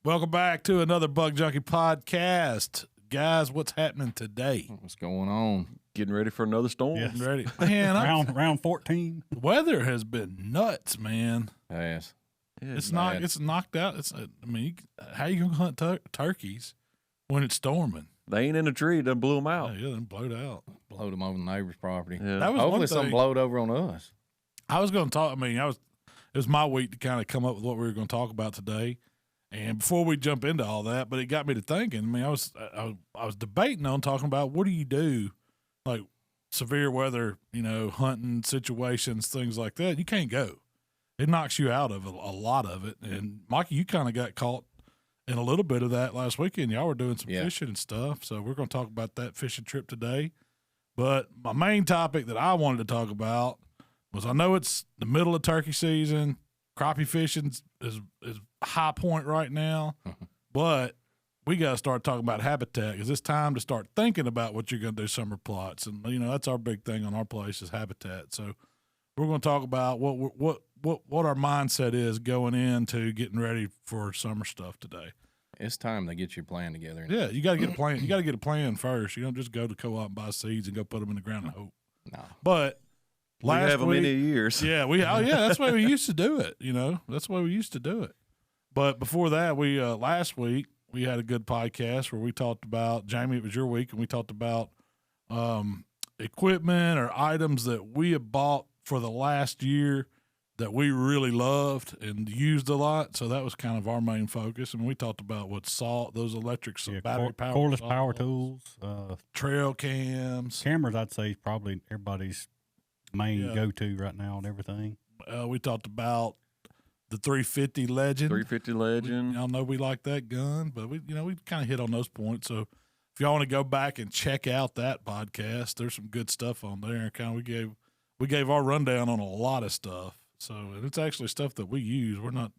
Welcome back to another Bug Junkie podcast. Guys, what's happening today? What's going on? Getting ready for another storm. Getting ready. Man, round 14. the weather has been nuts, man. Yes. Yeah, It's knocked out. How you going to hunt turkeys when it's storming? they ain't in a tree. It done blew them out. Yeah, then blowed out. Blowed them over the neighbor's property. Yeah. That was Hopefully one some thing. blowed over on us. I was going to talk. It was my week to kind of come up with what we were going to talk about today. And before we jump into all that, but it got me to thinking. I was debating on talking about what do you do, like severe weather, hunting situations, things like that. You can't go. It knocks you out of a lot of it. And Mikey, you kind of got caught in a little bit of that last weekend. Y'all were doing some fishing and stuff. So we're going to talk about that fishing trip today. But my main topic that I wanted to talk about was I know it's the middle of turkey season. Crappie fishing is high point right now, but we got to start talking about habitat because it's time to start thinking about what you're going to do summer plots. And, that's our big thing on our place is habitat. So we're going to talk about what our mindset is going into getting ready for summer stuff today. It's time to get your plan together. Yeah, you got to get a plan. You got to get a plan first. You don't just go to co-op and buy seeds and go put them in the ground and hope. No. But We have them many years. Yeah, that's the way we used to do it. That's the way we used to do it. But before that, we last week we had a good podcast where we talked about Jamie. It was your week, and we talked about equipment or items that we have bought for the last year that we really loved and used a lot. So that was kind of our main focus. And we talked about those electric battery power, cordless power tools, trail cams, cameras. I'd say is probably everybody's main go-to right now and everything. We talked about the 350 Legend. 350 Legend. Y'all know we like that gun, but we kind of hit on those points. So if y'all want to go back and check out that podcast, there's some good stuff on there. Kind of we gave our rundown on a lot of stuff. So it's actually stuff that we use. We're not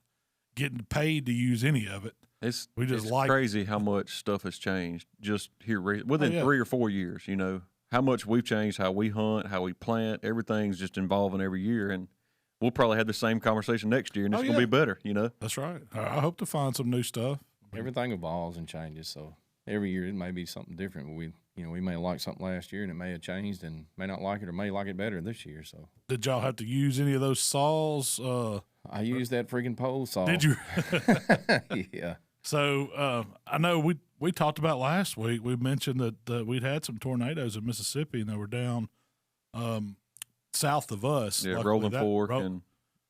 getting paid to use any of it. It's like crazy how much stuff has changed just here within 3 or 4 years. How much we've changed, how we hunt, how we plant. Everything's just evolving every year, and we'll probably have the same conversation next year, and it's going to be better. That's right. I hope to find some new stuff. Everything evolves and changes, so every year it may be something different. We may have liked something last year, and it may have changed, and may not like it, or may like it better this year. So, did y'all have to use any of those saws? I used that freaking pole saw. Did you? Yeah. So I know we talked about last week. We mentioned that we'd had some tornadoes in Mississippi, and they were down south of us. Yeah, Luckily, Rolling Fork and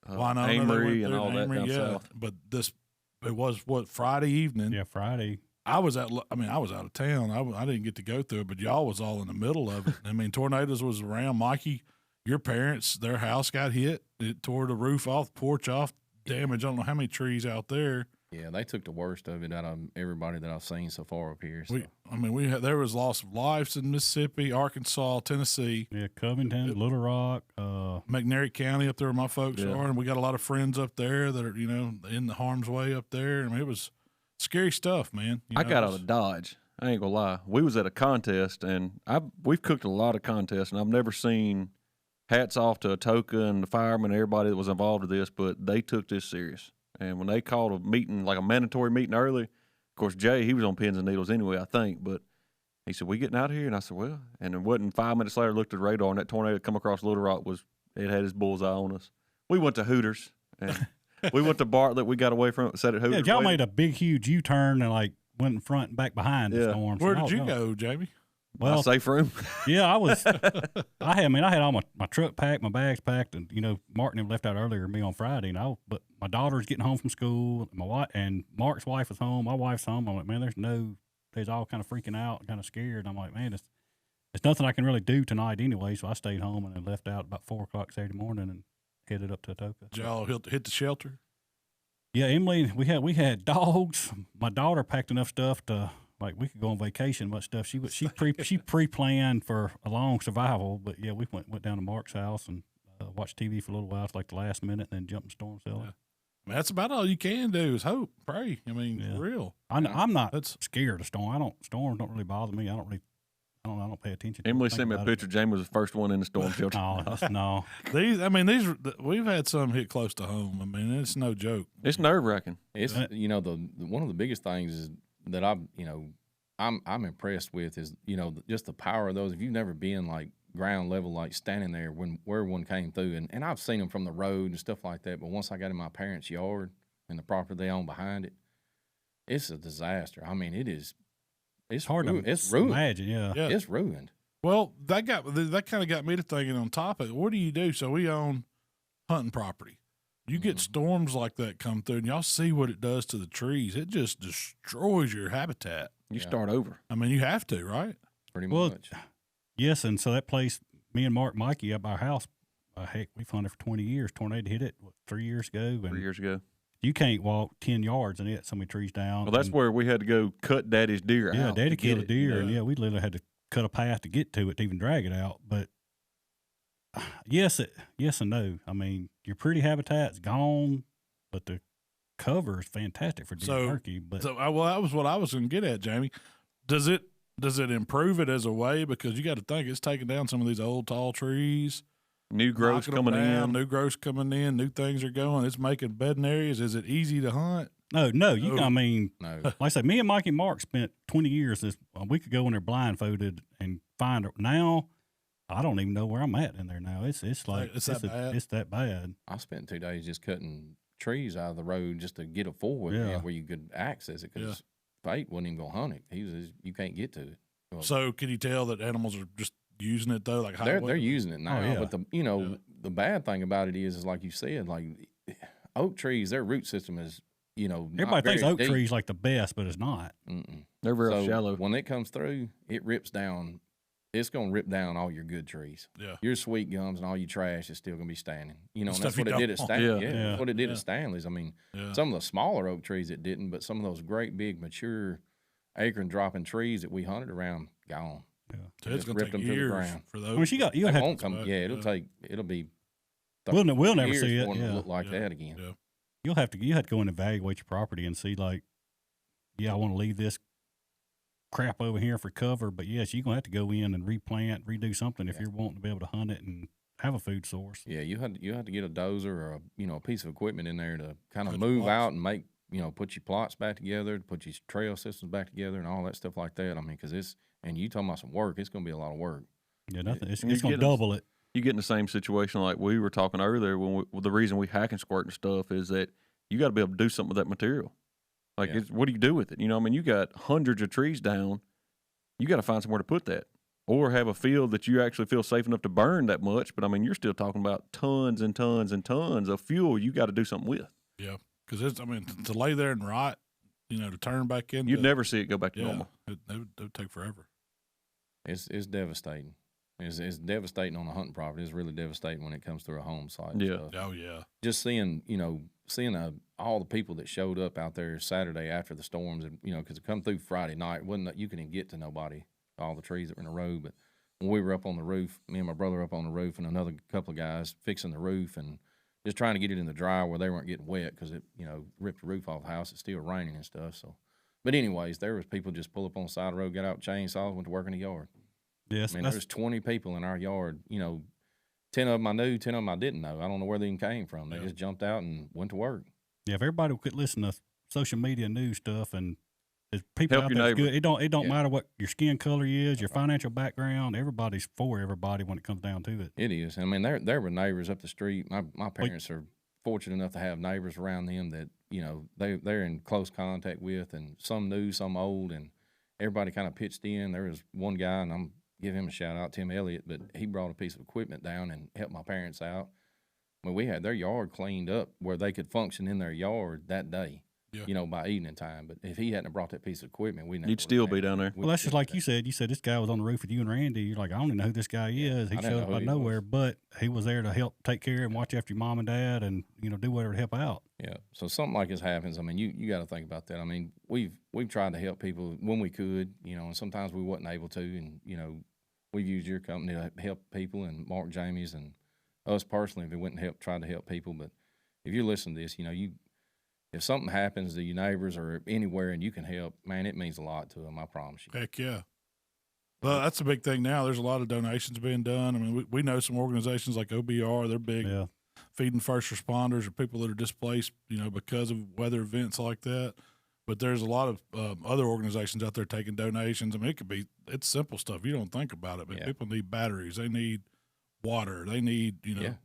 Amory and all that down south. But it was Friday evening. Yeah, Friday. I was out of town. I didn't get to go through it, but y'all was all in the middle of it. Tornadoes was around. Mikey, your parents, their house got hit. It tore the roof off, the porch off, damage. I don't know how many trees out there. Yeah, they took the worst of it out of everybody that I've seen so far up here. So. There was loss of lives in Mississippi, Arkansas, Tennessee. Yeah, Covington, Little Rock, McNairy County up there where my folks are, and we got a lot of friends up there that are, in the harm's way up there. It was scary stuff, man. I got out of Dodge. I ain't gonna lie. We was at a contest, and we've cooked a lot of contests, and I've never seen hats off to Atoka and the firemen and everybody that was involved with this, but they took this serious. And when they called a meeting, like a mandatory meeting early, of course, Jay, he was on pins and needles anyway, I think, but he said, we getting out of here? And I said, well, and it wasn't 5 minutes later, looked at the radar, and that tornado come across Little Rock it had his bullseye on us. We went to Hooters, and we went to Bartlett. We got away from it, sat at Hooters. Yeah, y'all made a big, huge U-turn and went in front and back behind the storm. Where did you go, Jamie? Well, safe room. Yeah, I was. I had all my truck packed, my bags packed, and Martin had left out earlier than me on Friday, but my daughter's getting home from school. My wife and Mark's wife was home. My wife's home. I'm like, man, they're all kind of freaking out, kind of scared. I'm like, man, it's nothing I can really do tonight anyway. So I stayed home and then left out about 4:00 Saturday morning and headed up to Atoka. Did y'all hit the shelter? Yeah, Emily, we had dogs. My daughter packed enough stuff to. We could go on vacation, much stuff. She pre-planned for a long survival, but yeah, we went down to Mark's house and watched TV for a little while. It's like the last minute, and then jumped in storm cellar. Yeah. That's about all you can do is hope, pray. For real. I'm not scared of storm. Storms don't really bother me. I don't I don't pay attention to Emily it, think sent me a about it. picture. Jamie was the first one in the storm shelter. No. These we've had some hit close to home. I mean, it's no joke. It's nerve wracking. It's you know the one of the biggest things is that I'm impressed with is just the power of those. If you've never been like ground level, like standing there where one came through, and I've seen them from the road and stuff like that. But once I got in my parents' yard and the property they own behind it, it's a disaster. I mean, it's hard to it's ruined. imagine. Yeah. It's ruined. Well, that kind of got me to thinking on top of it. What do you do? So we own hunting property. You get storms like that come through, and y'all see what it does to the trees. It just destroys your habitat. You start over. I mean, you have to, right? Pretty Well, much. Yes, and so that place, me and Mikey up our house, heck, we've hunted for 20 years. Tornado hit it 3 years ago. And 3 years ago. you can't walk 10 yards and it so many trees down. Well, that's where we had to go cut Daddy's deer yeah, out. Daddy to get killed a it. deer, and we literally had to cut a path to get to it to even drag it out. But yes and no. I mean, your pretty habitat's gone, but the cover is fantastic for deer and turkey. But that was what I was going to get at, Jamie. Does it improve it as a way? Because you got to think it's taking down some of these old tall trees. New growth knocking them coming down, in. New growth coming in. New things are going. It's making bedding areas. Is it easy to hunt? no, I mean, No. like I said, me and Mikey Mark spent 20 years we could go in there blindfolded and find it. Now, I don't even know where I'm at in there now. It's like It's that bad? It's that bad. I spent 2 days just cutting trees out of the road just to get a forward Yeah. where you could access it because Fate wasn't even going to hunt it. You can't get to it. Well, So can you tell that animals are just using it though? Like they're using it now, yeah. but the bad thing about it is like you said, like oak trees, their root system is not Everybody thinks very oak deep. trees like the best, but it's not. Mm-mm. They're very So shallow. when it comes through, it rips down. It's going to rip down all your good trees. Yeah. Your sweet gums and all your trash is still going to be standing. And stuff that's you what it did at don't Stanley. want. Yeah, Yeah. that's what it did at Stanley's. I mean, Yeah. some of the smaller oak trees it didn't, but some of those great big mature acorn dropping trees that we hunted around, gone. So it's Just going to ripped take them to the years ground. for I those. mean, you'll It have won't come. Yeah, it'll be. We'll never years see it, for to yeah. look like Yeah. that again. Yeah. you have to go and evaluate your property and see like, I want to leave this crap over here for cover, but yes, you're gonna have to go in and replant, redo something if you're wanting to be able to hunt it and have a food source. Yeah, you had to get a dozer or a piece of equipment in there to kind of Put your move plots. out and make put your plots back together, put your trail systems back together, and all that stuff like that. I mean, because you talking about some work, it's going to be a lot of work. Yeah, nothing. It's You gonna get double it. You get in the same situation like we were talking earlier when the reason we hack and squirt and stuff is that you got to be able to do something with that material. Like, Yeah. what do you do with it? I mean, you got hundreds of trees down. You got to find somewhere to put that, or have a field that you actually feel safe enough to burn that much. But I mean, you're still talking about tons and tons and tons of fuel you got to do something with. Yeah. Because to lay there and rot, to turn back in. You'd never see it go back to Yeah. normal. It would take forever. It's devastating. It's devastating on a hunting property. It's really devastating when it comes through a home site. and Yeah. stuff. Oh, yeah. Just seeing all the people that showed up out there Saturday after the storms, and because it come through Friday night, you couldn't get to nobody, all the trees that were in the road. But when we were up on the roof, me and my brother up on the roof, and another couple of guys fixing the roof and just trying to get it in the dry where they weren't getting wet because it ripped the roof off the house. It's still raining and stuff. So, but anyways, there was people just pull up on the side of the road, got out chainsaws, went to work in the yard. Yes, I mean, there was 20 people in our yard. 10 of them I knew, 10 of them I didn't know. I don't know where they even came from. They Yeah. just jumped out and went to work. yeah. If everybody would quit listening to social media news stuff and there's people Help out your there that's neighbor. good. It don't Yeah. matter what your skin color is, your financial background. Everybody's for everybody when it comes down to it. It is. I mean, there were neighbors up the street. My parents are fortunate enough to have neighbors around them that they're in close contact with, and some new, some old, and everybody kind of pitched in. There was one guy, and I'm give him a shout out, Tim Elliott, but he brought a piece of equipment down and helped my parents out. I mean, we had their yard cleaned up where they could function in their yard that day. Yeah. By evening time. But if he hadn't brought that piece of equipment, we never You'd still be down there. Well, that's just like you said. You said this guy was on the roof with you and Randy. You're like, I don't even know who this guy is. He I didn't showed know up who out of he was. nowhere, but he was there to help take care and watch after your mom and dad and, do whatever to help out. Yeah. So something like this happens. I mean, you got to think about that. I mean, we've tried to help people when we could, and sometimes we wasn't able to, and we've used your company to help people, and Mark Jamie's and us personally, if we went and tried to help people. But if you listen to this, if something happens to your neighbors or anywhere and you can help, man, it means a lot to them. I promise you. Heck yeah. Well, that's a big thing now. There's a lot of donations being done. I mean, we know some organizations like OBR. They're big, feeding first responders or people that are displaced, because of weather events like that. But there's a lot of other organizations out there taking donations. I mean, it's simple stuff. You don't think about it, but people need batteries. They need water. They need,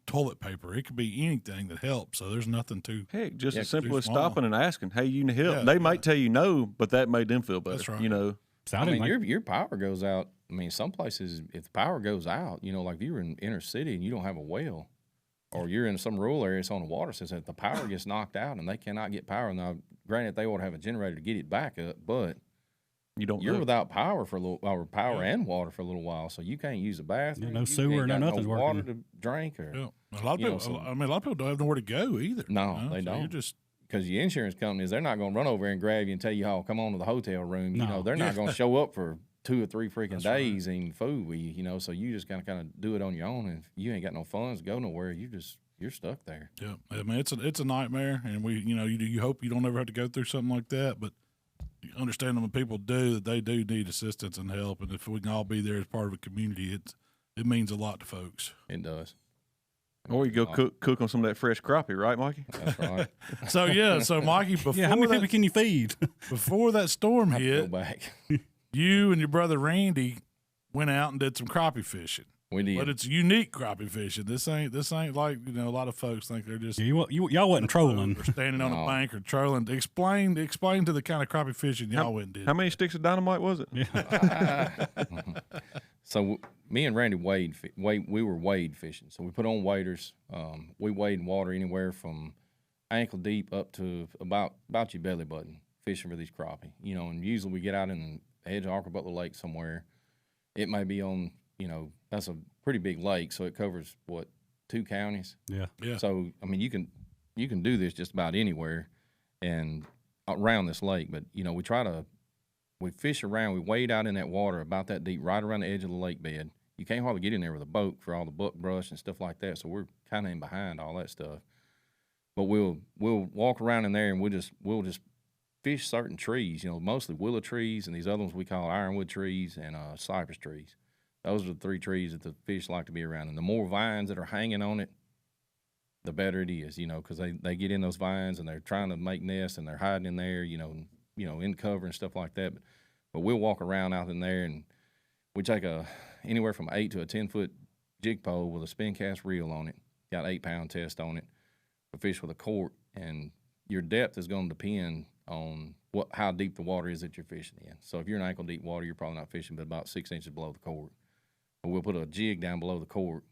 toilet paper. It could be anything that helps. So there's nothing too. Heck, just as simple as stopping and asking, hey, you need help. Yeah, they might tell you no, but that made them feel better. That's right. I mean, your power goes out. I mean, some places, if the power goes out, like if you're in inner city and you don't have a well, or you're in some rural area, it's on the water system, if the power gets knocked out and they cannot get power, now, granted, they ought to have a generator to get it back up, but you're without power for a little, or power and water for a little while, so you can't use the bathroom. No sewer, nothing's no water working. to drink, or a lot of people. A lot of people don't have nowhere to go either. No, they don't. Because the insurance companies, they're not going to run over and grab you and tell you, "Oh, come on to the hotel room." They're not going to show up for 2 or 3 freaking days and food with you. So you just kind of do it on your own. And if you ain't got no funds to go nowhere, you're stuck there. Yeah, I mean it's a nightmare, and you hope you don't ever have to go through something like that, but you understand when people do that, they do need assistance and help, and if we can all be there as part of a community, it means a lot to folks. It does. Or you go cook on some of that fresh crappie, right, Mikey? That's right. So Mikey, before how many people can you feed? Before that storm hit, go back. You and your brother Randy went out and did some crappie fishing. We did, but it's unique crappie fishing. This ain't like a lot of folks think they're just y'all wasn't trolling or standing on a bank or trolling. Explain to the kind of crappie fishing y'all went and did. How many sticks of dynamite was it? Yeah. So me and Randy we were wade fishing. So we put on waders. We wade in water anywhere from ankle deep up to about your belly button, fishing for these crappie. And usually we get out in the edge of Arthur Butler Lake somewhere. It may be on, that's a pretty big lake, so it covers 2 counties. Yeah. So I mean, you can do this just about anywhere, and around this lake. But we fish around, we wade out in that water about that deep, right around the edge of the lake bed. You can't hardly get in there with a boat for all the buckbrush and stuff like that. So we're kind of in behind all that stuff. But we'll walk around in there and we'll just fish certain trees. Mostly willow trees, and these other ones we call ironwood trees and cypress trees. Those are the 3 trees that the fish like to be around. And the more vines that are hanging on it, the better it is. Because they get in those vines and they're trying to make nests and they're hiding in there. In cover and stuff like that. But we'll walk around out in there, and we take anywhere from 8 to a 10-foot jig pole with a spin cast reel on it. Got 8-pound test on it. We fish with a cork, and your depth is going to depend on how deep the water is that you're fishing in. So if you're in ankle deep water, you're probably not fishing but about 6 inches below the cork. But we'll put a jig down below the cork.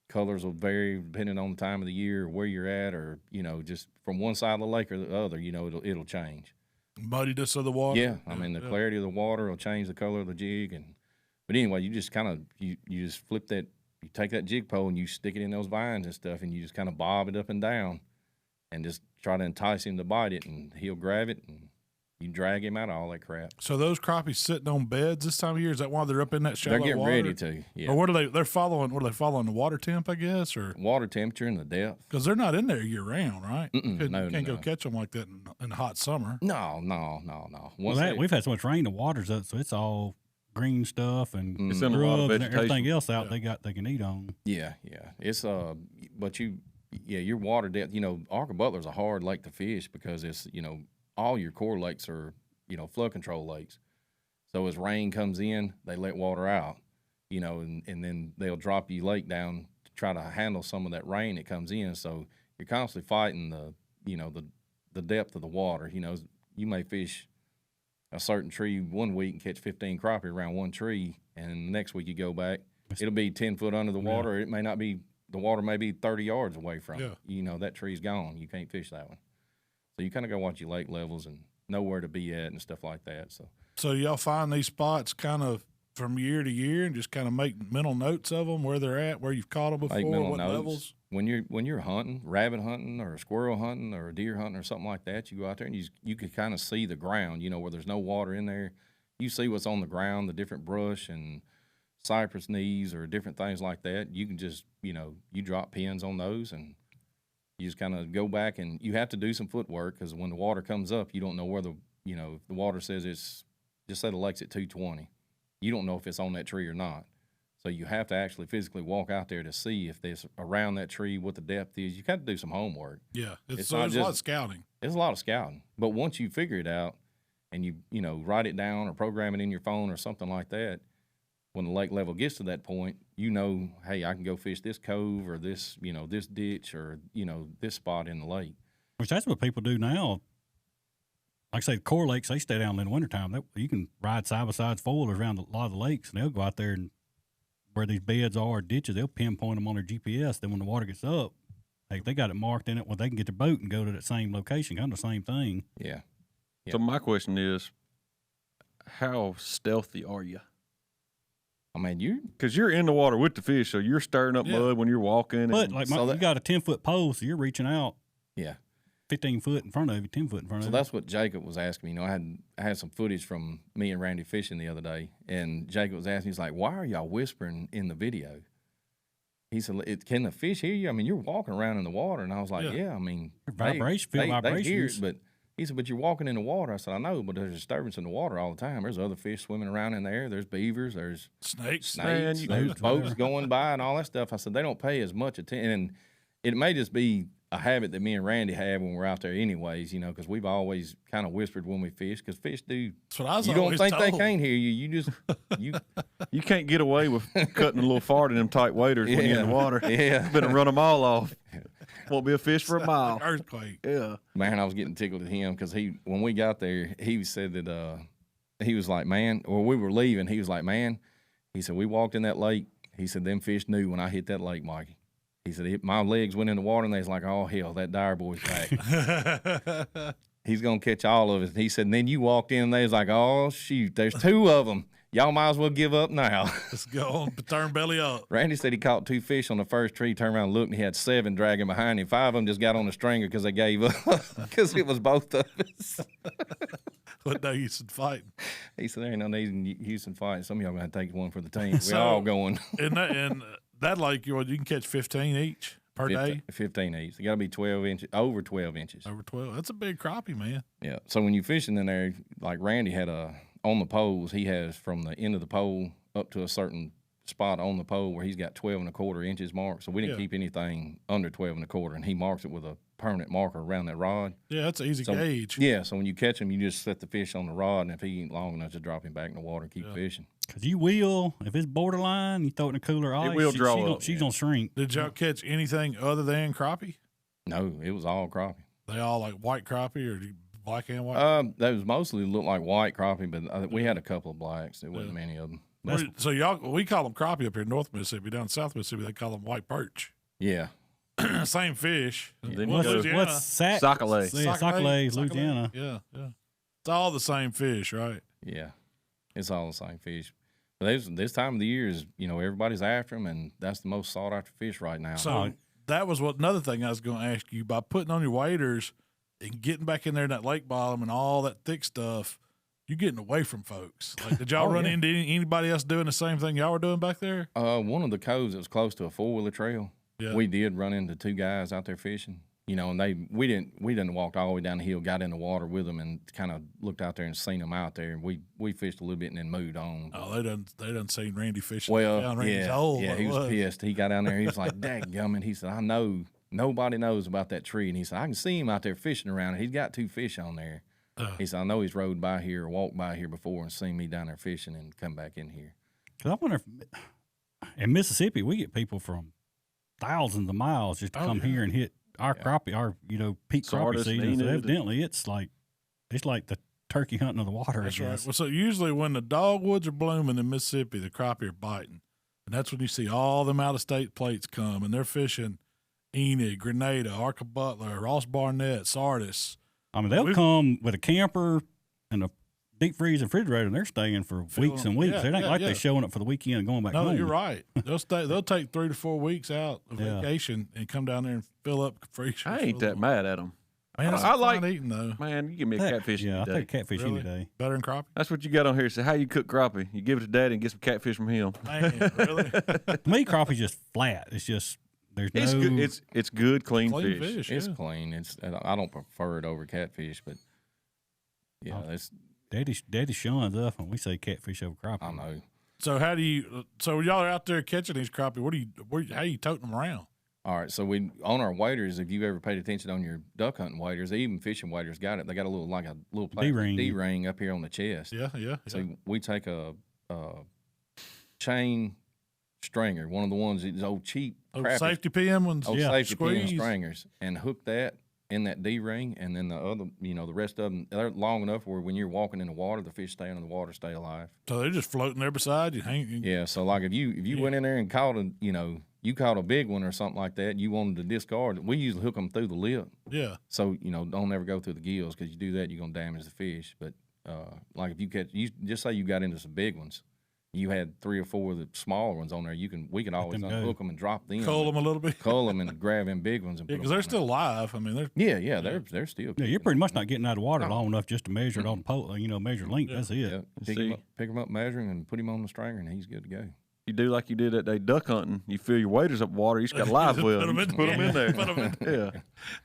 Colors will vary depending on the time of the year or where you're at, or just from one side of the lake or the other. It'll change. Muddiness of the water. Yeah, I mean the clarity of the water will change the color of the jig, but anyway, you just kind of you just flip that, you take that jig pole and you stick it in those vines and stuff, and you just kind of bob it up and down, and just try to entice him to bite it, and he'll grab it, and you drag him out of all that crap. So those crappie sitting on beds this time of year, is that why they're up in that shallow water? They're getting ready to, yeah. Or what are they? They're following. What are they following? The water temp, I guess, or water temperature and the depth. Because they're not in there year round, right? You can't go catch them like that in the hot summer. No. We've had so much rain, the water's up, so it's all green stuff and it's in a lot of and vegetation. everything else out they can eat on. Yeah. It's but your water depth. Arthur Butler's a hard lake to fish because it's all your core lakes are flood control lakes. So as rain comes in, they let water out, and then they'll drop your lake down to try to handle some of that rain that comes in. So you're constantly fighting the depth of the water. You may fish a certain tree one week and catch 15 crappie around one tree, and the next week you go back, it'll be 10 foot under the water. It may not be, the water may be 30 yards away from it. That tree's gone. You can't fish that one. So you kind of got to watch your lake levels and know where to be at and stuff like that. So y'all find these spots kind of from year to year and just kind of make mental notes of them, where they're at, where you've caught them before, what levels? When you're hunting, rabbit hunting or squirrel hunting or deer hunting or something like that, you go out there and you can kind of see the ground, where there's no water in there. You see what's on the ground, the different brush and cypress knees or different things like that. You can just, you drop pins on those and you just kind of go back, and you have to do some footwork because when the water comes up, you don't know where if the water says just say the lake's at 220. you don't know if it's on that tree or not. So you have to actually physically walk out there to see if there's around that tree, what the depth is. You got to do some homework. Yeah, It's so not there's a lot of just- scouting. It's a lot of scouting. But once you figure it out and you know, write it down or program it in your phone or something like that, when the lake level gets to that point, you know, hey, I can go fish this cove or this, you know, this ditch or, you know, this spot in the lake. Which that's what people do now. Like I say, the core lakes, they stay down in the wintertime. You can ride side-by-side foilers around a lot of the lakes, and they'll go out there and where these beds are or ditches, they'll pinpoint them on their GPS. Then when the water gets up, hey, they got it marked in it, well, they can get their boat and go to that same location, kind of the same thing. Yeah. So my question is, how stealthy are you? I mean, Because you're in the water with the fish, so you're stirring up Yeah. mud when you're walking. But and like so you got a 10-foot pole, so you're reaching out yeah. 15 foot in front of you, 10 foot in front So of you. that's what Jacob was asking me. You know, I had some footage from me and Randy fishing the other day, and Jacob was asking, he's like, why are y'all whispering in the video? He said, can the fish hear you? I mean, you're walking around in the water. And I was like, yeah, I mean, Vibration, feel they hear it, vibrations. but he said, but you're walking in the water. I said, I know, but there's disturbance in the water all the time. There's other fish swimming around in there. There's beavers. There's Snakes. Man, snakes. you- There's boats going by and all that stuff. I said, they don't pay as much attention. And it may just be a habit that me and Randy have when we're out there anyways, you know, because we've always kind of whispered when we fish, because fish do. That's what I was You don't always think they told. can't hear you. You just, You can't get away with cutting a little fart in them tight waders when you're in the water. Yeah. Better run them all off. Won't be a fish for a mile. Earthquake. Yeah. Man, I was getting tickled at him because when we got there, he said that he was like, man, or we were leaving, he was like, man, he said, we walked in that lake. He said, them fish knew when I hit that lake, Mikey. He said, my legs went in the water and they was like, oh, hell, that dire boy's back. He's going to catch all of it. He said, and then you walked in and they was like, oh, shoot, there's 2 of them. Y'all might as well give up now. Let's go on, turn belly up. Randy said he caught 2 fish on the first tree, turned around and looked, and he had 7 dragging behind him. 5 of them just got on the stringer because they gave up because it was both of us. What no use in fighting. He said, there ain't no need in Houston fighting. Some of y'all going to take one for the team. So- We're all going. And that lake, you can catch 15 each per day. 15 each. They got to be 12 inches, over 12 inches. Over 12. That's a big crappie, man. Yeah. So when you're fishing in there, like Randy had on the poles, he has from the end of the pole up to a certain spot on the pole where he's got 12 1/4 inches marked. So we didn't Yeah. keep anything under 12 1/4, and he marks it with a permanent marker around that rod. Yeah, that's an easy So- gauge. Yeah. So when you catch him, you just set the fish on the rod, and if he ain't long enough, just drop him back in the water and keep fishing. Because you will, if it's borderline, you throw it in a cooler ice, will draw up, she's going to shrink. Did y'all catch anything other than crappie? No, it was all crappie. They all like white crappie or black and white? That was mostly looked like white crappie, but we had a couple of blacks. There wasn't many of them. So we call them crappie up here in North Mississippi. Down in South Mississippi, they call them white perch. Yeah. Same fish. Then you What's, go Louisiana. what's Sockeye. Yeah, Sockeye, Louisiana. Yeah. It's all the same fish, right? Yeah, it's all the same fish. But this time of the year is, you know, everybody's after them, and that's the most sought after fish right now. So that was another thing I was going to ask you. By putting on your waders and getting back in there in that lake bottom and all that thick stuff, you're getting away from folks. Like, did y'all run into anybody else doing the same thing y'all were doing back there? One of the coves that was close to a 4-wheeler trail, Yeah. we did run into 2 guys out there fishing. You know, and we didn't walk all the way down the hill, got in the water with them, and kind of looked out there and seen them out there. And we fished a little bit and then moved on. Oh, they done seen Randy fishing. Well, down Randy's yeah, hole. yeah, he was pissed. He got down there. He was like, "Dadgummit!" He said, "I know nobody knows about that tree." And he said, "I can see him out there fishing around. He's got 2 fish on there." He said, "I know he's rode by here or walked by here before and seen me down there fishing and come back in here." 'Cause I wonder if in Mississippi we get people from thousands of miles just to come here and hit our crappie, our peak crappie Sardis, season. So Enid. evidently, it's like the turkey hunting of the water. That's I right. guess. Well, so usually when the dogwoods are blooming in Mississippi, the crappie are biting. And that's when you see all them out-of-state plates come, and they're fishing Enid, Grenada, Arca Butler, Ross Barnett, Sardis. I mean, they'll come with a camper and a deep freeze and refrigerator, and they're staying for weeks and weeks. Yeah, It ain't yeah, like yeah. they're showing up for the weekend and going back No, home. you're right. They'll take 3 to 4 weeks out of Yeah. vacation and come down there and fill up freezers. I ain't that mad at them. Man, that's I like- fun eating though. Man, you give me a catfish Yeah, I any day. take catfish Really? any day. Better than crappie. That's what you got on here. So how you cook crappie? You give it to Daddy and get some catfish from him. Man, really? To me, crappie's just flat. It's just there's It's no. good. It's good, clean, Clean fish. fish. It's yeah. clean. I don't prefer it over catfish, but yeah, Oh. it's Daddy shuns up when we say catfish over crappie. I know. So how do you? So y'all are out there catching these crappie. How are you toting them around? All right, so we on our waders. If you ever paid attention on your duck hunting waders, even fishing waders got it. They got a little plastic D-ring up here on the chest. Yeah. So we take a chain stringer, one of the ones these old cheap safety pin ones. Safety pin stringers, and hook that in that D-ring, and then the other, the rest of them, they're long enough where when you're walking in the water, the fish stay under the water, stay alive. So they're just floating there beside you. Yeah. So like if you went in there and caught you caught a big one or something like that, you wanted to discard it, we usually hook them through the lip. Yeah. So, don't ever go through the gills, because you do that, you're going to damage the fish. But, like if you just say you got into some big ones, you had 3 or 4 of the smaller ones on there, we could always unhook them and drop them. Cull them a little bit. Cull them and grab them big ones. Because they're still alive. I mean, they're. Yeah, they're still. Yeah, you're pretty much not getting out of the water long enough just to measure it on the pole, measure length. Yeah. That's it. Yeah. Pick him up measuring and put him on the stringer, and he's good to go. You do like you did that day duck hunting. You fill your waders up with water. You just got a live well. Put them in there. Yeah.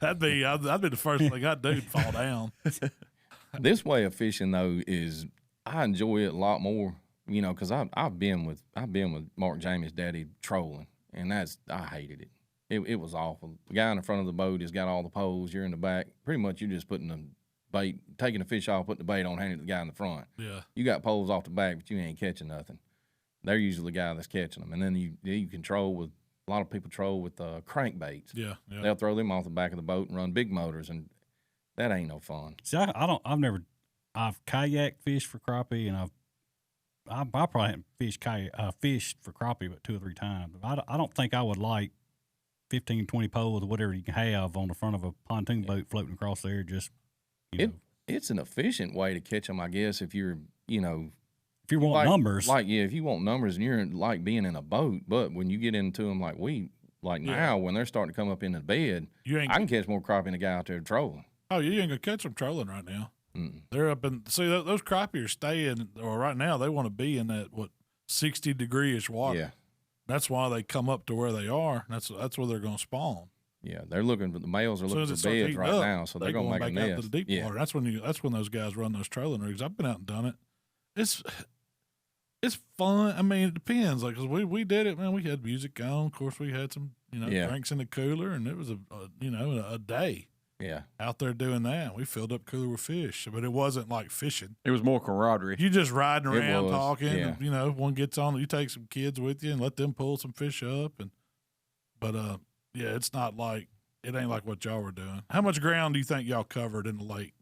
That'd be the first thing I'd do, fall down. This way of fishing though I enjoy it a lot more, because I've been with Mark Jamie's daddy trolling, and I hated it. It was awful. The guy in the front of the boat has got all the poles. You're in the back. Pretty much you're just putting the bait, taking the fish off, putting the bait on, handing it to the guy in the front. Yeah. You got poles off the back, but you ain't catching nothing. They're usually the guy that's catching them. And then you control with, a lot of people troll with crankbaits. Yeah. They'll throw them off the back of the boat and run big motors, and that ain't no fun. See, I've kayak fished for crappie, and I probably haven't fished for crappie but 2 or 3 times. I don't think I would like 15, 20 poles or whatever you can have on the front of a pontoon boat floating across there. Just, It's an efficient way to catch them, I guess, if you're, if you want numbers. If you want numbers and you're like being in a boat, but when you get into them now, when they're starting to come up in the bed, I can catch more crappie than a guy out there trolling. Oh, you ain't going to catch them trolling right now. Mm-mm. They're up in, those crappie are staying, or right now they want to be in that, 60-degree-ish water. Yeah. That's why they come up to where they are. That's where they're going to spawn. Yeah, they're looking for the males are looking for beds right now, so they're going to make a nest. Out to the deep water. That's when those guys run those trolling rigs. I've been out and done it. It's fun. I mean, it depends. Like, 'cause we did it, man. We had music on. Of course, we had some drinks in the cooler, and it was a day. Yeah, out there doing that. We filled up cooler with fish, but it wasn't like fishing. It was more camaraderie. You just riding around talking. Yeah. And, one gets on. You take some kids with you and let them pull some fish up. But it's not like it ain't like what y'all were doing. How much ground do you think y'all covered in the lake?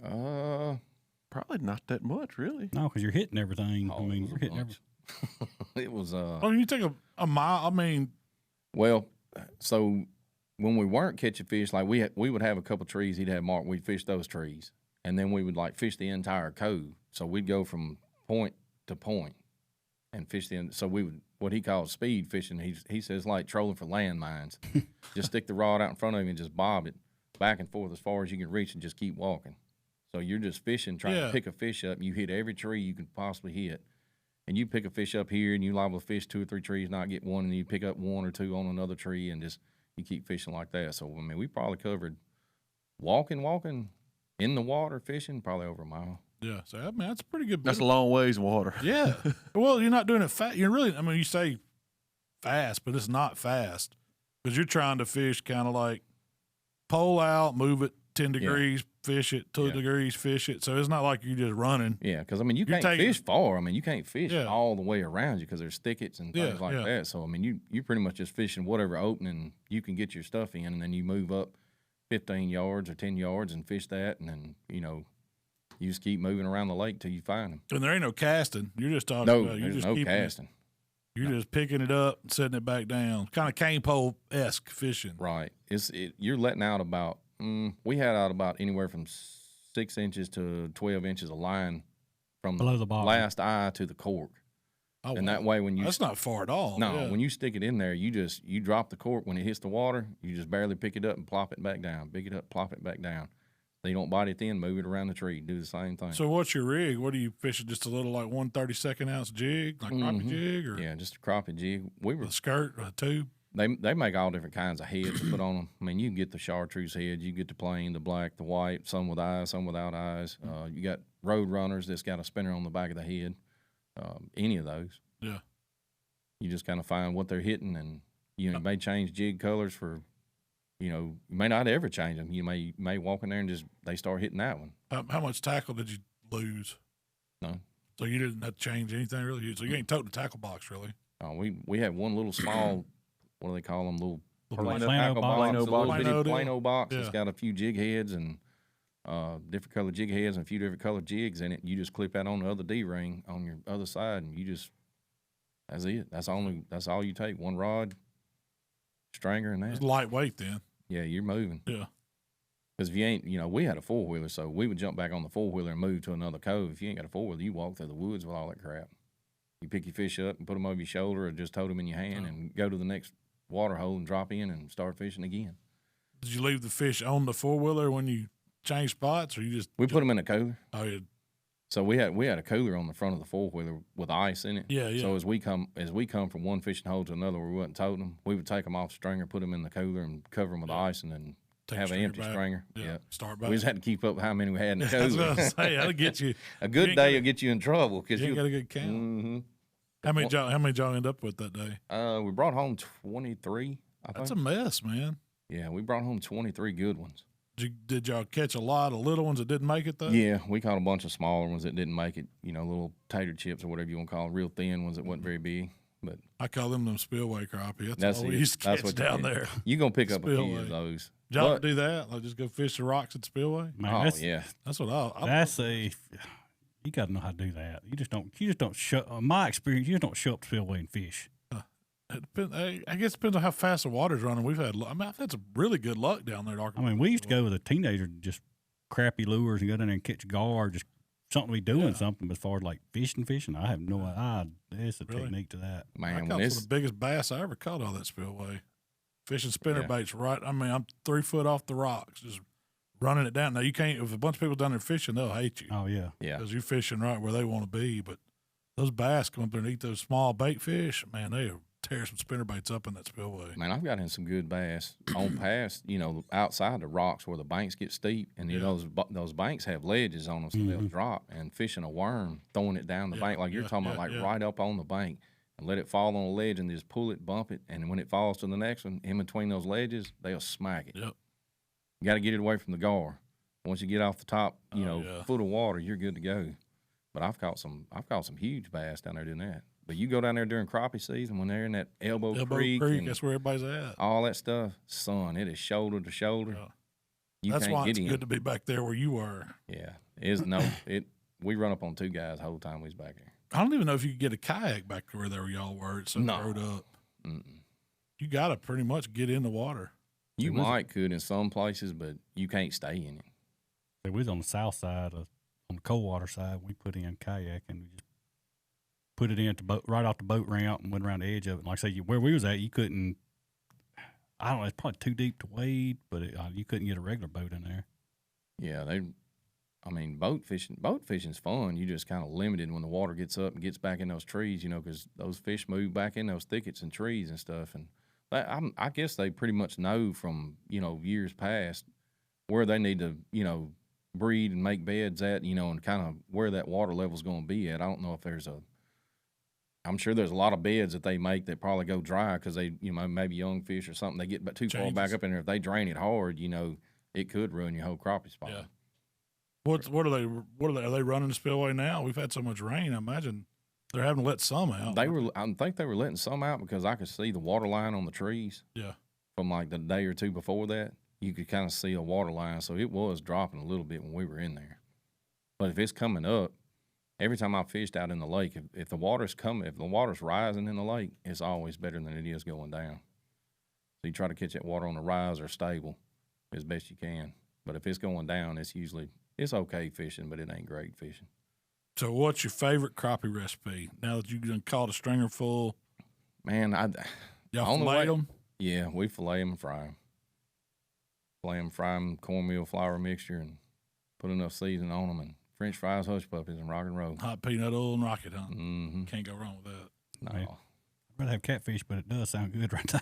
Probably not that much, really. No, because you're hitting everything. Oh, you're hitting everything. It was. You take a mile. I mean, well, so. When we weren't catching fish, like we would have a couple trees, he'd have Mark, we'd fish those trees. And then we would fish the entire cove. So we'd go from point to point and fish so we would, what he calls speed fishing. He says like trolling for landmines. Just stick the rod out in front of you and just bob it back and forth as far as you can reach and just keep walking. So you're just fishing, trying to pick a fish up. You hit every tree you can possibly hit. And you pick a fish up here and you liable to fish 2 or 3 trees, not get one, and you pick up 1 or 2 on another tree and just, you keep fishing like that. So, I mean, we probably covered walking in the water, fishing, probably over a mile. Yeah. So, I mean, that's a pretty good. That's a long ways of water. Yeah. Well, you're not doing it fast. You're really, I mean, you say fast, but it's not fast because you're trying to fish kind of like pole out, move it 10 degrees, fish it 2 degrees, fish it. So it's not like you're just running. Yeah, because I mean you can't fish far. I mean you can't fish all the way around you because there's thickets and things like that. So I mean you're pretty much just fishing whatever opening you can get your stuff in, and then you move up 15 yards or 10 yards and fish that, and then you just keep moving around the lake till you find them. And there ain't no casting. You're just talking about you're just no casting. You're just picking it up and setting it back down, kind of cane pole-esque fishing. Right. You're letting out about. We had out about anywhere from 6 inches to 12 inches of line from below the bottom, last eye to the cork. Oh, and that way that's not far at all. No, when you stick it in there, you drop the cork when it hits the water. You just barely pick it up and plop it back down. Pick it up, plop it back down. So you don't bite it in, move it around the tree. Do the same thing. So what's your rig? What are you fishing? Just a little like 1/32 ounce jig, like crappie jig, or just a crappie jig. A skirt, a tube. They make all different kinds of heads to put on them. I mean, you can get the chartreuse head, you get the plain, the black, the white, some with eyes, some without eyes. You got road runners that's got a spinner on the back of the head. any of those. Yeah. You just kind of find what they're hitting, and you may change jig colors for, you may not ever change them. You may walk in there and just they start hitting that one. How much tackle did you lose? No. So you didn't have to change anything really. So you ain't toting the tackle box really. We had one little small, what do they call them? Little Plano tackle box. box, a little Plano bitty deal. Plano box. Yeah. It's got a few jig heads and different color jig heads and a few different color jigs in it. You just clip that on the other D ring on your other side, and that's it. That's all you take. One rod, stringer, and that. It's lightweight then. Yeah, you're moving. Yeah. Because if you ain't, we had a 4-wheeler, so we would jump back on the 4-wheeler and move to another cove. If you ain't got a 4-wheeler, you walk through the woods with all that crap. You pick your fish up and put them over your shoulder or just tote them in your hand and go to the next water hole and drop in and start fishing again. Did you leave the fish on the 4-wheeler when you changed spots, or you just? We put them in a cooler. Oh, yeah. So we had a cooler on the front of the 4-wheeler with ice in it. Yeah, yeah. So as we come from one fishing hole to another where we wasn't toting them, we would take them off the stringer, put them in the cooler, and cover them with ice, and then have an empty back. stringer. Yeah. Start back. We just had to keep up with how many we had in the I was cooler. gonna say that'll get you. A good day will get you in trouble because You ain't got a good count. Mm-hmm. How many y'all end up with that day? We brought home 23. I think. That's a mess, man. Yeah, we brought home 23 good ones. Did y'all catch a lot of little ones that didn't make it though? Yeah, we caught a bunch of smaller ones that didn't make it. Little tater chips or whatever you want to call them, real thin ones that wasn't very big. But I call them spillway crappie. that's all we it. used to That's catch what down there. You're going to pick up a few Spillway. of those. Did y'all But- do that? Like just go fish the rocks at spillway? Man, yeah. That's what I you got to know how to do that. You just don't show. My experience, you just don't show up to spillway and fish. I guess it depends on how fast the water's running. I've had some really good luck down there. I mean, we used to go with a teenager, just crappy lures and go down there and catch gar, just something we doing something. But as far as like fishing, I have no idea. There's a technique to that. Man, I when caught some it's of the biggest bass I ever caught on that spillway. Fishing spinner Yeah. baits right. I mean, I'm 3 foot off the rocks, just running it down. Now you can't. If a bunch of people down there fishing, they'll hate you Oh yeah, yeah, because you're fishing right where they want to be. But those bass come up there and eat those small bait fish. Man, they tear some spinner baits up in that spillway. man, I've got in some good bass on past, outside the rocks where the banks get steep, and those banks have ledges on them, so they'll drop. And fishing a worm, throwing it down the bank like you're talking about, right up on the bank, and let it fall on a ledge, and just pull it, bump it, and when it falls to the next one, in between those ledges, they'll smack it. Yep. You got to get it away from the gar. Once you get off the top, foot of water, you're good to go. But I've caught some huge bass down there doing that. But you go down there during crappie season when they're in that Elbow Creek, and that's where everybody's at. all that stuff, son, it is shoulder to shoulder. Yeah. You That's can't why get it's in. good to be back there where you were. Yeah, we run up on 2 guys the whole time we was back there. I don't even know if you could get a kayak back to where y'all were. It's so No. rode up. Mm-mm. You got to pretty much get in the water. You could in some places, but you can't stay in it. we was on the south side on the cold water side. We put in kayak and we just put it in right off the boat ramp and went around the edge of it. And like I say, where we was at, you couldn't. I don't know. It's probably too deep to wade, but you couldn't get a regular boat in there. Yeah, boat fishing's fun. You just kind of limited when the water gets up and gets back in those trees, because those fish move back in those thickets and trees and stuff. And I guess they pretty much know from, years past where they need to, breed and make beds at, and kind of where that water level's going to be at. I don't know if I'm sure there's a lot of beds that they make that probably go dry because they, maybe young fish or something, they get too far back up in there. If they drain it hard, it could ruin your whole crappie spot. Yeah. What are they running the spillway now? We've had so much rain. I imagine they're having to let some out. I think they were letting some out because I could see the water line on the trees. Yeah. From like the day or two before that, you could kind of see a water line, so it was dropping a little bit when we were in there. But if it's coming up, every time I fished out in the lake, if the water's rising in the lake, it's always better than it is going down. So you try to catch that water on the rise or stable as best you can. But if it's going down, it's okay fishing, but it ain't great fishing. So what's your favorite crappie recipe? Now that you've done caught a stringer full, man, y'all fillet them? Yeah, we fillet them and fry them. Fry them, cornmeal flour mixture, and put enough seasoning on them, and French fries, hush puppies, and rock and roll. Hot peanut oil and rocket, huh? Mm-hmm. Can't go wrong with that. No. Right. I'd rather have catfish, but it does sound good right now.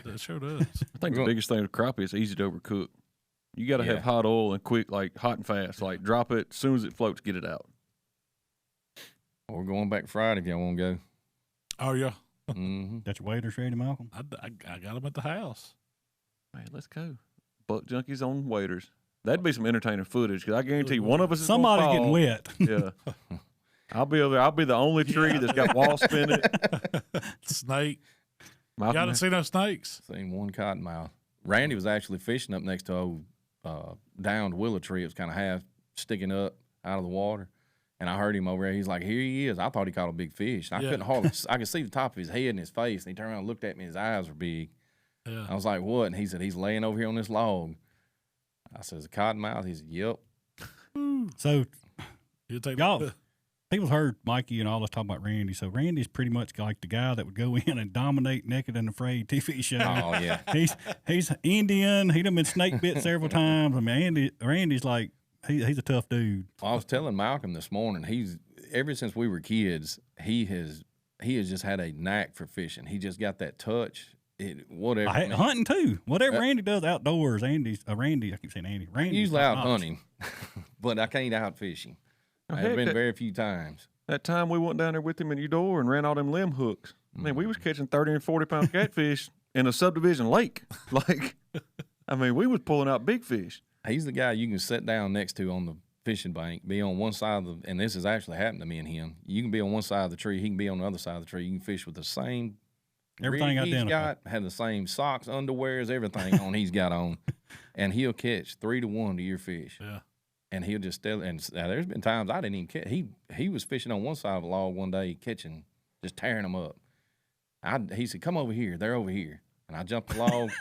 It sure does. I think the biggest thing with crappie is easy to overcook. You got to have hot oil and quick, like hot and fast. Like drop it as soon as it floats, get it out. We're going back Friday if y'all want to go. Oh yeah, Mm-hmm. Got your waders ready, Malcolm? I got them at the house. Man, let's go. Buck Junkies on waders. That'd be some entertaining footage because I guarantee It one would. of us is Somebody's gonna getting fall. wet. Yeah. I'll be over there. I'll be the only tree that's got wasp in it. Snake. Malcolm, Y'all didn't see no snakes. Seen one cottonmouth. Randy was actually fishing up next to old downed willow tree. It was kind of half sticking up out of the water. And I heard him over there. He's like, here he is. I thought he caught a big fish. And I Yeah. couldn't hardly, I could see the top of his head and his face. And he turned around and looked at me. His eyes were big. Yeah. I was like, what? And he said, he's laying over here on this log. I said, is it cottonmouth? He said, yep. So You take y'all, people heard Mikey and all us talk about Randy. So Randy's pretty much like the guy that would go in and dominate Naked and Afraid TV show. Oh, yeah. He's Indian. He done been snake bit several times. I mean, Randy's like he's a tough dude. Well, I was telling Malcolm this morning, he's ever since we were kids, he has just had a knack for fishing. He just got that touch. Whatever. Hunting too. Whatever Randy does outdoors, Randy. I keep saying Andy. Randy's Usually out top-notch. hunting, but I can't out fishing. I've heck, been that- very few times. That time we went down there with him in Eudora and ran all them limb hooks. Man, we was catching 30 and 40-pound catfish in a subdivision lake. Like, I mean, we was pulling out big fish. He's the guy you can sit down next to on the fishing bank, be on one side of the, and this has actually happened to me and him. You can be on one side of the tree, he can be on the other side of the tree. You can fish with the same Everything rig he's identical. got, have the same socks, underwears, everything on he's got on, and he'll catch 3-1 to your fish. Yeah. And he'll just still, and there's been times I didn't even catch. He was fishing on one side of a log one day, catching, just tearing them up. He said, "Come over here. They're over here." And I jumped the log.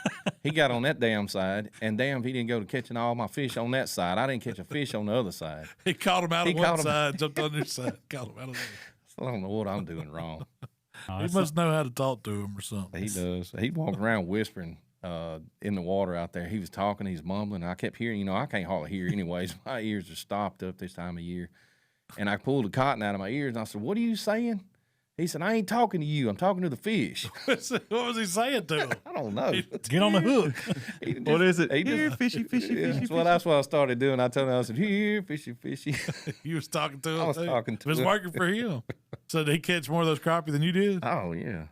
He got on that damn side, and damn, if he didn't go to catching all my fish on that side. I didn't catch a fish on the other side. He caught him out He of one caught him. side, jumped on your side, caught him out of there. I don't know what I'm doing wrong. He must know how to talk to him or something. He does. He walked around whispering in the water out there. He was talking, he's mumbling. And I kept hearing, I can't hardly hear anyways. My ears are stopped up this time of year. And I pulled the cotton out of my ears, and I said, "What are you saying?" He said, "I ain't talking to you. I'm talking to the fish." What was he saying to him? I don't know. Get on the hook. He just- What is it? he Here, just- fishy, fishy, Yeah, fishy, that's what I started doing. I told him, I said, "Here, fishy, fishy." You was talking to him. I was too? talking to It was him. working for him. So did he catch more of those crappie than you did? Oh, yeah.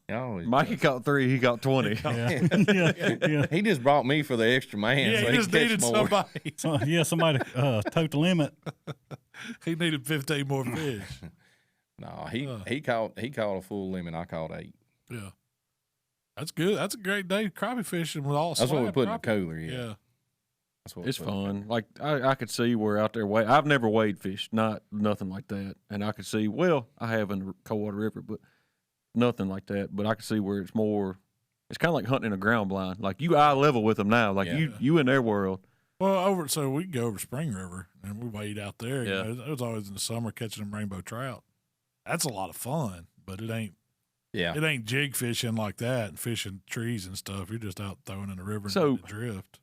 He always Mikey caught 3, he got 20. Yeah. yeah. He just brought me for the extra man. Yeah, so he he just could catch needed more. somebody. So, yeah, somebody tote the limit. He needed 15 more fish. No, he caught a full limit. I caught 8. Yeah. That's good. That's a great day crappie fishing with all That's what we slab put in the crappie. cooler. Yeah, Yeah. That's what we It's put. fun. Like I could see where out there I've never weighed fish, nothing like that. And I could see, well, I have in the Coldwater River, but nothing like that. But I could see where it's more. It's kind of like hunting in a ground blind. Like you eye level with them now. Like Yeah. you in their world. Well, so we go over Spring River and we wade out there. Yeah. You know, it was always in the summer catching them rainbow trout. That's a lot of fun, but it ain't jig fishing like that and fishing trees and stuff. You're just out throwing in the river and So- letting it drift.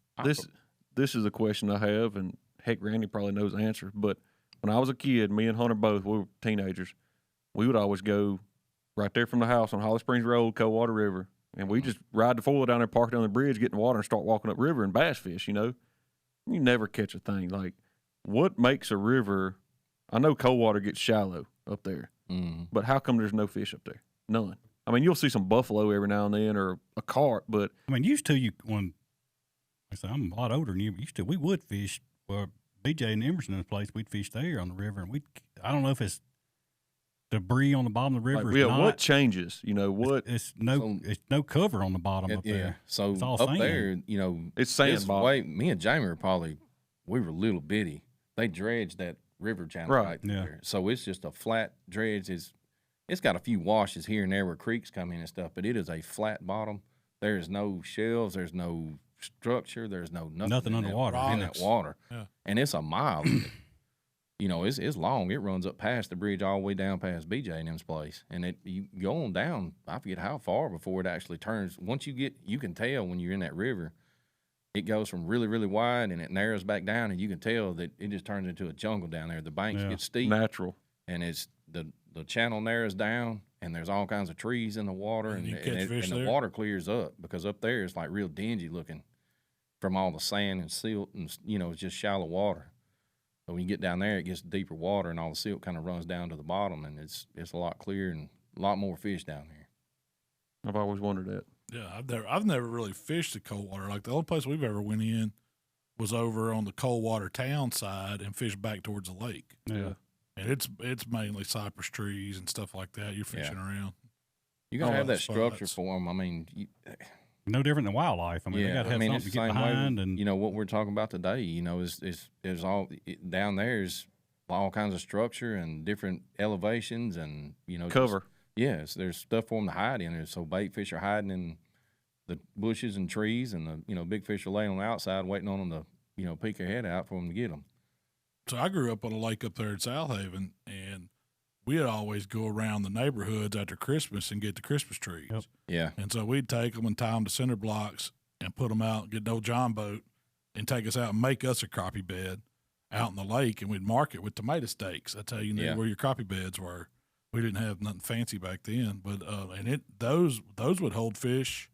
This is a question I have, and heck, Randy probably knows the answer. But when I was a kid, me and Hunter both, we were teenagers. We would always go right there from the house on Holly Springs Road, Coldwater River, and we just ride the four-wheel down there, park it on the bridge, get in the water, and start walking up river and bass fish. You never catch a thing. Like, what makes a river? I know Coldwater gets shallow up there, but how come there's no fish up there? None. I mean, you'll see some buffalo every now and then or a carp, but I mean, used to I'm a lot older than you. Used to, we would fish. Well, BJ and Emerson's place, we'd fish there on the river, and I don't know if it's debris on the bottom of the river. like, or yeah, not. what changes? What? It's no cover on the bottom up there. So It's all up sand. there, It's sand, this Bob. way, me and Jamie we were little bitty. They dredged that river channel Right. there. Yeah. So it's just a flat dredge. It's got a few washes here and there where creeks come in and stuff, but it is a flat bottom. There's no shelves. There's no structure. There's nothing in underwater. in that Rocks. water. Yeah. And it's a mile. of it. It's long. It runs up past the bridge all the way down past BJ and them's place. And you go on down, I forget how far before it actually turns. Once you can tell when you're in that river, it goes from really, really wide and it narrows back down, and you can tell that it just turns into a jungle down there. The banks Yeah. get steep, Natural. and it's the channel narrows down, and there's all kinds of trees in the water, And and, you and, catch it- fish and there? the water clears up, because up there it's like real dingy looking from all the sand and silt, and it's just shallow water. But when you get down there, it gets deeper water, and all the silt kind of runs down to the bottom, and it's a lot clearer and a lot more fish down there. I've always wondered that. Yeah, I've never really fished the cold water. Like the only place we've ever went in was over on the cold water town side and fished back towards the lake. Yeah. And it's mainly cypress trees and stuff like that. You're fishing around. You got to have that spots. structure for them. I mean, No different than wildlife. I mean, they got to have it's something the to get same way behind. with, And you know what we're talking about today. You know, is all down there is all kinds of structure and different elevations and Cover. Yes, there's stuff for them to hide in there. So bait fish are hiding in the bushes and trees, and the big fish are laying on the outside waiting on them to peek their head out for them to get them. So I grew up on a lake up there in South Haven, and we'd always go around the neighborhoods after Christmas and get the Christmas trees. Yep. Yeah, And so we'd take them and tie them to cinder blocks and put them out, get an old John boat, and take us out and make us a crappie bed out in the lake, and we'd mark it with tomato stakes. That's how you knew where your crappie beds were. We didn't have nothing fancy back then, but those would hold fish.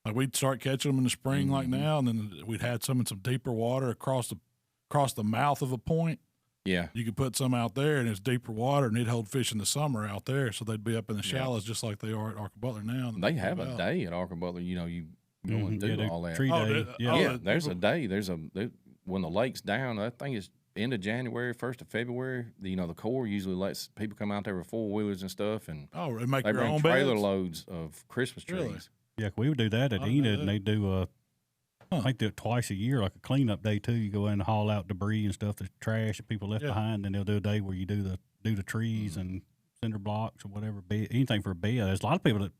Like we'd start catching them in the spring like now, and then we'd had some in some deeper water across the mouth of a point. yeah. You could put some out there, and it's deeper water, and it'd hold fish in the summer out there, so they'd be up in the shallows just like they are at Arca Butler now. They have a day at Arca Butler. You go and do all that. Tree Oh, day. yeah. There's a day. When the lake's down. I think it's end of January, 1st of February. The Corps usually lets people come out there with 4-wheelers and stuff, and they make they their bring own trailer beds. loads of Christmas trees. Really? Yeah, we would do that at I Enid, know and that. they do I think do it twice a year, like a cleanup day too. You go in and haul out debris and stuff, the trash that people left behind, and they'll do a day where you do the trees and cinder blocks or whatever, anything for a bed. There's a lot of people that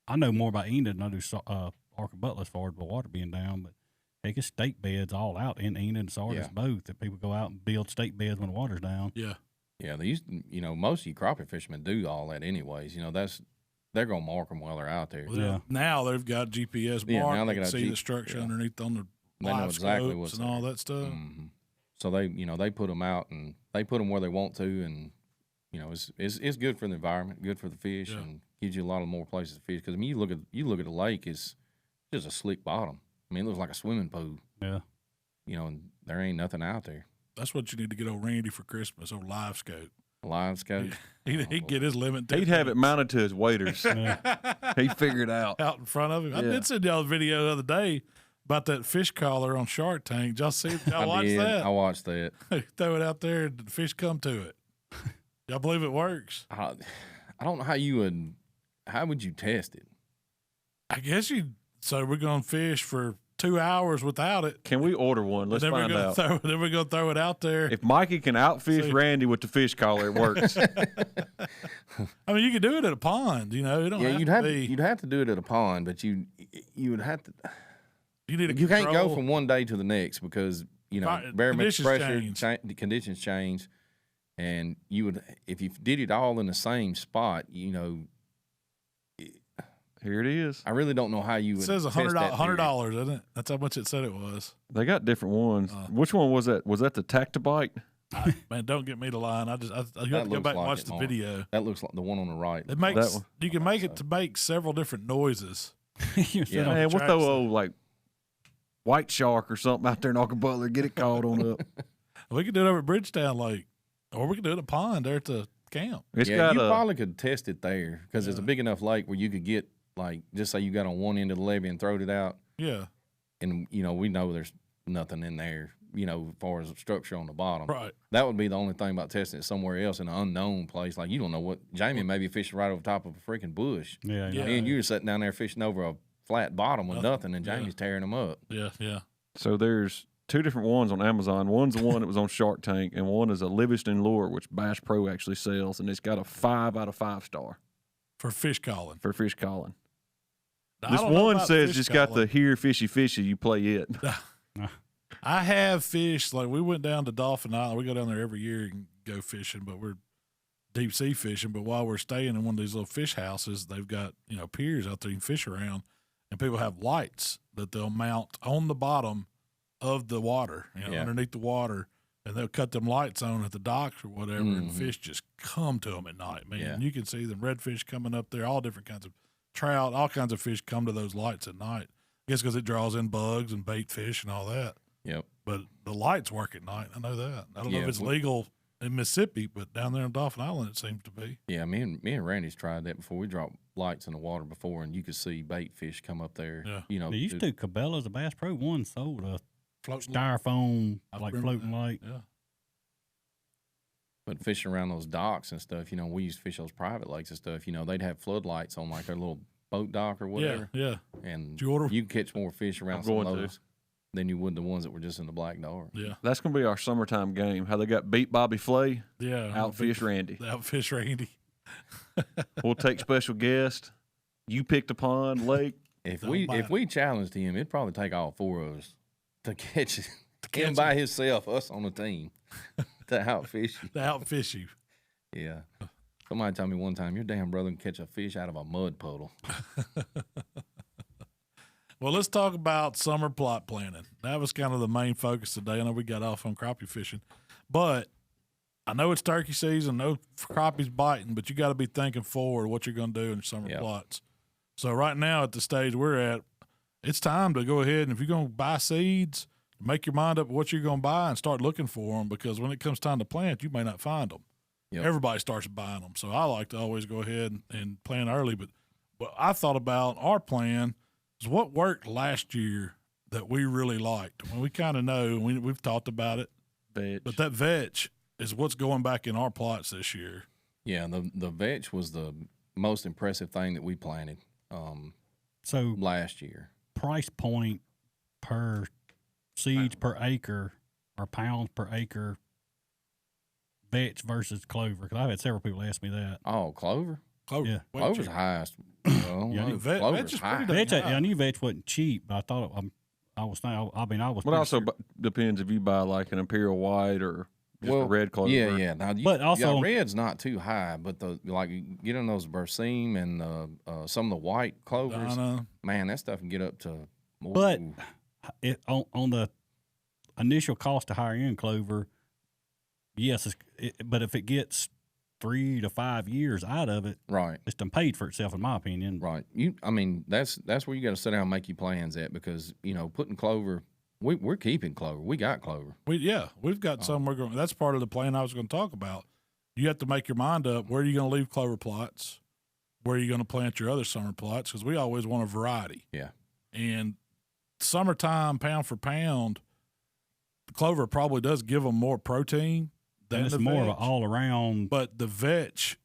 I know more about Enid than I do Arca Butler as far as the water being down, but heck, it's stake beds all out in Enid and Sardis both that people go out and build stake beds when the water's down. Yeah. Yeah, they used most of you crappie fishermen do all that anyways. They're gonna mark them while they're out there. Well, now they've got GPS mark. Yeah, now they they can got see the structure underneath on the They know live exactly scopes what's and all there. that stuff. Mm-hmm. So they put them out, and they put them where they want to, and it's good for the environment, good for the fish, and gives you a lot of more places to fish. Because you look at the lake, it's just a slick bottom. I mean, it looks like a swimming pool. Yeah. And there ain't nothing out there. That's what you need to get old Randy for Christmas, old live scope. Live scope. He'd get his limit. He'd have it mounted to his waders. He'd figure it out. out in front of him. I did send y'all a video the other day about that fish collar on Shark Tank. Y'all see? Y'all watch that? I watched that. Throw it out there, and the fish come to it. Y'all believe it works? I don't know how would you test it? I guess you. So we're gonna fish for 2 hours without it. Can we order one? Let's then find out. Then we're gonna throw it out there. If Mikey can outfish Randy with the fish collar, it works. I mean, you could do it at a pond. You don't have to be. You'd have to do it at a pond, but you would have to. You need You can't go control. from one day to the next because barometric Conditions pressure, the conditions change, and you would if you did it all in the same spot, Here it is. I really don't know how you would. It says test that $100, isn't it? That's how much it said it was. They got different ones. Which one was that? Was that the Tactobite? Man, don't get me to lying. You have to go looks back and like watch it, the Mark. video. That looks like the one on the right. It makes one. you can make it to make several different noises. You sit on- Man, we'll track throw side. old like white shark or something out there in Arca Butler, get it caught on up. We could do it over at Bridgetown Lake, or we could do it at a pond there at the camp. It's Yeah, got you a probably could test it there because it's a big enough lake where you could get just say you got on one end of the levee and throwed it out, Yeah, and we know there's nothing in there, as far as structure on the bottom. right. That would be the only thing about testing it somewhere else in an unknown place. Like you don't know what Jamie may be fishing right over top of a freaking bush, Yeah. Yeah. and you're sitting down there fishing over a flat bottom with nothing, and Jamie's tearing them up. Yeah. So there's two different ones on Amazon. One's the one that was on Shark Tank, and one is a Livingston lure, which Bass Pro actually sells, and it's got a 5 out of 5 star For fish calling. for fish calling. I This don't know one about says fish just got the calling. here fishy, you play it. I have fished. Like we went down to Dolphin Island. We go down there every year and go fishing, but we're deep sea fishing. But while we're staying in one of these little fish houses, they've got piers out there you can fish around, and people have lights that they'll mount on the bottom of the water, underneath the water, and they'll cut them lights on at the docks or whatever, and fish just come to them at night, man. Yeah. You can see them redfish coming up there, all different kinds of trout, all kinds of fish come to those lights at night. I guess because it draws in bugs and bait fish and all that. Yep. but the lights work at night. I know that. I don't know Yeah, if it's legal in Mississippi, but down there in Dauphin Island, it seems to be. Yeah, me and Randy's tried that before. We dropped lights in the water before, and you could see bait fish come up there. Yeah. You know, They used to. Cabela's, a Bass Pro One sold a Floating styrofoam I like remember floating that. light. Yeah. but fishing around those docks and stuff, we used to fish those private lakes and stuff. They'd have floodlights on like their little boat dock or whatever. Yeah. And Did you order? you catch more fish around I'm some of going to. those than you would the ones that were just in the black dark. Yeah. That's going to be our summertime game. How they got beat Bobby Flay, Yeah. outfish Randy. Outfish Randy. We'll take special guest. You picked a pond, lake. If Don't we bite. challenged him, it'd probably take all four of us to catch him catch by himself, us on the team, to outfish you. To outfish you. Yeah. Somebody told me one time, your damn brother can catch a fish out of a mud puddle. Well, let's talk about summer plot planning. That was kind of the main focus today. I know we got off on crappie fishing, but I know it's turkey season. I know crappie's biting, but you got to be thinking forward what you're going to do in your summer Yep. plots. So right now at the stage we're at, it's time to go ahead and if you're going to buy seeds, make your mind up what you're going to buy and start looking for them because when it comes time to plant, you may not find them. Yep. Everybody starts buying them. So I like to always go ahead and plan early. But I thought about our plan is what worked last year that we really liked. When we kind of know, we've talked about it, Vetch. but that vetch is what's going back in our plots this year. Yeah, the vetch was the most impressive thing that we planted So last year. price point per seeds per acre or pounds per acre, vetch versus clover. Because I've had several people ask me that. Oh, clover? Clover, Yeah. way Clover's cheaper. highest. Well, Yeah, I no, knew vetch is pretty high. dang- Vetch, I knew vetch wasn't cheap, but I thought I was thinking. I mean, I was. But pretty also sure. depends if you buy like an imperial white or just Well, a red clover. Yeah. Now, But also- red's not too high, but you get on those Berseem and some of the white clovers. Donna, Man, that stuff can get up to. But- ooh, On the initial cost to hire in clover, yes, but if it gets 3 to 5 years out of it, right. it's done paid for itself, in my opinion. Right. I mean, that's where you got to sit down and make your plans at because putting clover, we're keeping clover. We got clover. we've got some we're going. That's part of the plan I was going to talk about. You have to make your mind up. Where are you going to leave clover plots? Where are you going to plant your other summer plots? Because we always want a variety. Yeah. And summertime, pound for pound, the clover probably does give them more protein than And it's the more of an vetch. all around. But the vetch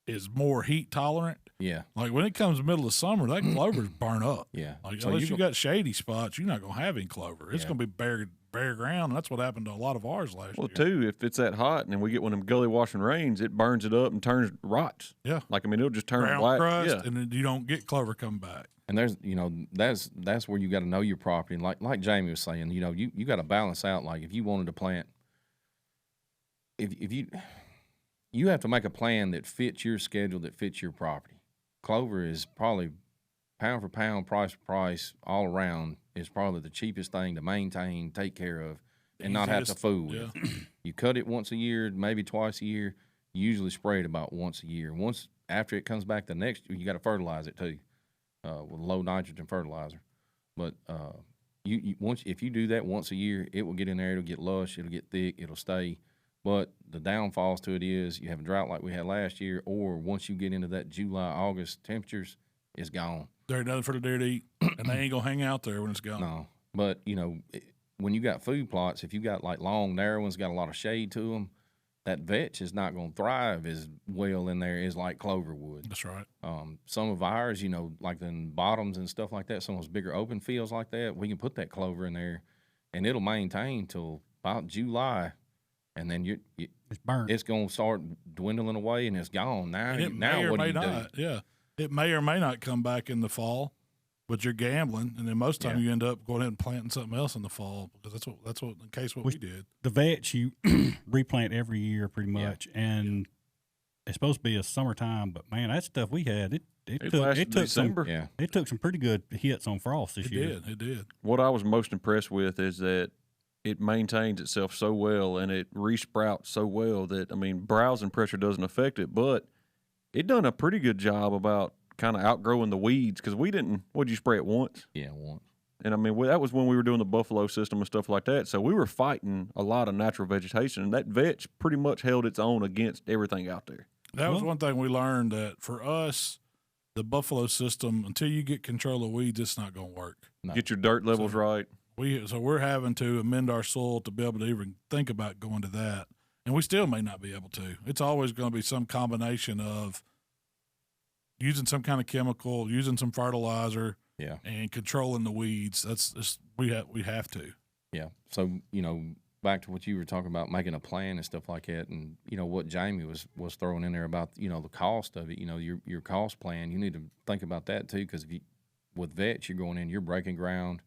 is more heat tolerant. Yeah. Like when it comes the middle of summer, that clover's burn up. Yeah. Like So unless you you got shady spots, you're not gonna have any clover. It's Yeah. gonna be bare ground, and that's what happened to a lot of ours last Well, year. too, if it's that hot and we get one of them gully washing rains, it burns it up and turns rots. Yeah. Like, I mean, it'll just turn Brown black. crust, Yeah. and then you don't get clover come back. And there's, that's where you got to know your property. And like Jamie was saying, you got to balance out. Like if you wanted to plant, if you have to make a plan that fits your schedule, that fits your property. Clover is probably pound for pound, price for price, all around is probably the cheapest thing to maintain, take care of, and not have to Easiest, fool with. You cut it once a year, maybe twice a year. You usually spray it about once a year. Once after it comes back the next year, you got to fertilize it too. With low nitrogen fertilizer, but you once if you do that once a year, it will get in there. It'll get lush. It'll get thick. It'll stay. But the downfalls to it is you have a drought like we had last year, or once you get into that July, August temperatures, it's gone. There ain't nothing for the deer to eat, and they ain't gonna hang out there when it's gone. No, but when you got food plots, if you got like long, narrow ones, got a lot of shade to them, that vetch is not going to thrive as well in there as like clover would. That's right. Some of ours, like in bottoms and stuff like that, some of those bigger open fields like that, we can put that clover in there, and it'll maintain till about July, and then It's burnt. it's going to start dwindling away, and it's gone. Now, And it now may or what do may you do? not. Yeah, it may or may not come back in the fall, but you're gambling, and then most of the time you end up going ahead and planting something else in the fall because that's what in case what we did. The vetch you replant every year pretty Yeah. much, and it's supposed to be a summertime. But man, that stuff we had it lasted took some December. Yeah, it took some pretty good hits on frost this It year. did. What I was most impressed with is that it maintains itself so well and it resprouts so well that, I mean, browsing pressure doesn't affect it, but it done a pretty good job about kind of outgrowing the weeds because we didn't, would you spray it once? yeah, once. And I mean, that was when we were doing the buffalo system and stuff like that. So we were fighting a lot of natural vegetation, and that vetch pretty much held its own against everything out there. That was one thing we learned, that for us, the buffalo system, until you get control of weeds, it's not going to work. No. Get your dirt levels right. So we're having to amend our soil to be able to even think about going to that. And we still may not be able to. It's always going to be some combination of using some kind of chemical, using some fertilizer, and controlling the weeds. That's just, we have to. Yeah. So, back to what you were talking about, making a plan and stuff like that, and what Jamie was throwing in there about the cost of it. Your cost plan. You need to think about that too, because with Vetch, you're going in, you're breaking ground,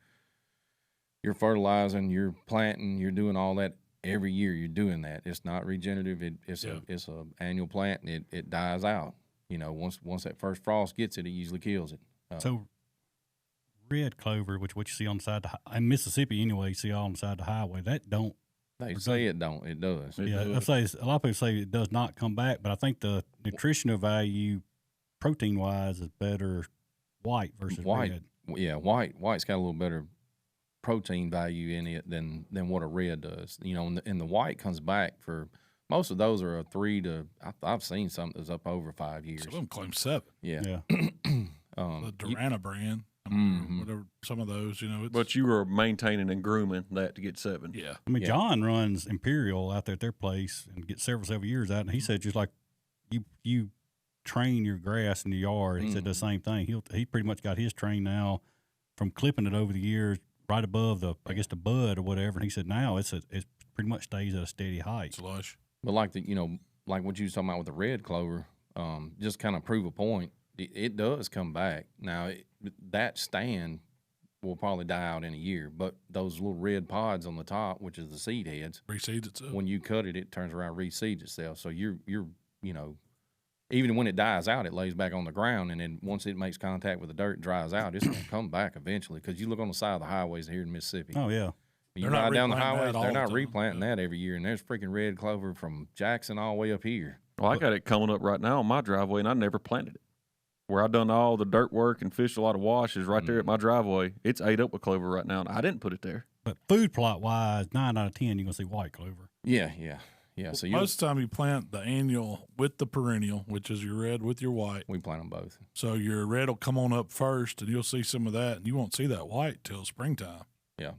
you're fertilizing, you're planting, you're doing all that every year. You're doing that. It's not regenerative. It's a annual plant, and it dies out. Once that first frost gets it, it usually kills it. So red clover, which what you see on the side in Mississippi anyway, you see all on the side of the highway. That don't. They say it don't. It does. I say a lot of people say it does not come back, but I think the nutritional value, protein wise, is better white versus red. Yeah, white's got a little better protein value in it than what a red does. And the white comes back for most of those are a 3 to. I've seen some that's up over 5 years. Some of them claim 7. Yeah. The Durana brand. Whatever, some of those, But you were maintaining and grooming that to get 7. Yeah. I mean, John runs Imperial out there at their place and gets several years out, and he said just like you train your grass in the yard. He said the same thing. He pretty much got his train now from clipping it over the years, right above the bud or whatever. And he said now it pretty much stays at a steady height. It's lush. But like like what you was talking about with the red clover, just kind of prove a point. It does come back. Now, that stand will probably die out in a year, but those little red pods on the top, which is the seed heads, reseeds itself. When you cut it, it turns around, reseeds itself. So you're even when it dies out, it lays back on the ground, and then once it makes contact with the dirt and dries out, it's going to come back eventually. Because you look on the side of the highways here in Mississippi. Oh, yeah. You ride down the highways, they're not replanting that every year, and there's freaking red clover from Jackson all the way up here. Well, I got it coming up right now on my driveway, and I never planted it. Where I done all the dirt work and fished a lot of washes right there at my driveway, it's ate up with clover right now, and I didn't put it there. But food plot wise, 9 out of 10, you're gonna see white clover. Yeah. So most of the time you plant the annual with the perennial, which is your red with your white. We plant them both. So your red will come on up first, and you'll see some of that, and you won't see that white till springtime. Yeah.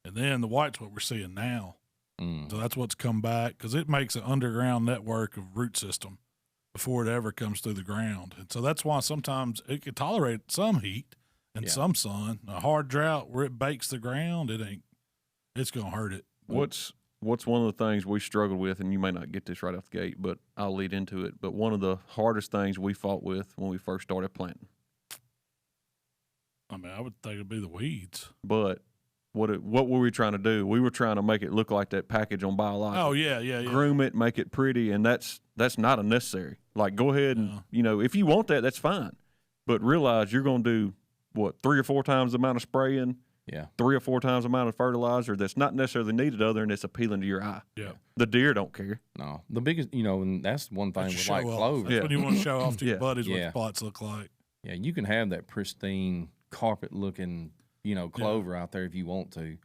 And then the white's what we're seeing now. So that's what's come back, because it makes an underground network of root system before it ever comes through the ground. And so that's why sometimes it can tolerate some heat and some sun. A hard drought where it bakes the ground, it's going to hurt it. What's one of the things we struggled with, and you may not get this right off the gate, but I'll lead into it, but one of the hardest things we fought with when we first started planting? I mean, I would think it'd be the weeds. But what were we trying to do? We were trying to make it look like that package on Biological. Oh, yeah. Groom it, make it pretty, and that's not unnecessary. Like, go ahead and, if you want that, that's fine. But realize you're going to do, 3 or 4 times the amount of spraying, 3 or 4 times the amount of fertilizer that's not necessarily needed other than it's appealing to your eye. Yeah. The deer don't care. No. The biggest, and that's one thing with like clover. That's when you want to show off to your buddies what spots look like. Yeah, you can have that pristine, carpet-looking, clover out there if you want to.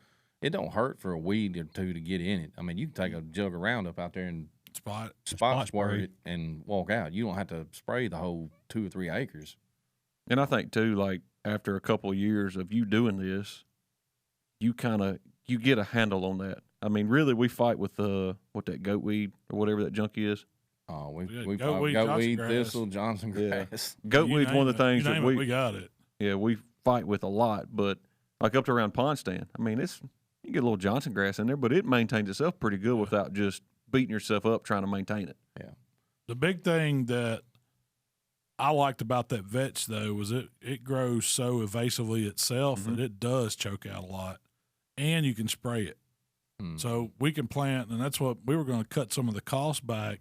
It don't hurt for a weed or two to get in it. I mean, you can take a jug of Roundup out there and spot squirt it and walk out. You don't have to spray the whole 2 or 3 acres. And I think too, like after a couple of years of you doing this, you get a handle on that. I mean, really, we fight with that goat weed or whatever that junkie is. Oh, we goat weed, thistle, Johnson grass. Yeah. Goat weed's one of the things that we got it. Yeah, we fight with a lot, but like up to around pond stand, I mean, you get a little Johnson grass in there, but it maintains itself pretty good without just beating yourself up trying to maintain it. Yeah. The big thing that I liked about that Vetch, though, was it grows so evasively itself that it does choke out a lot, and you can spray it. So we can plant, and that's what we were going to cut some of the cost back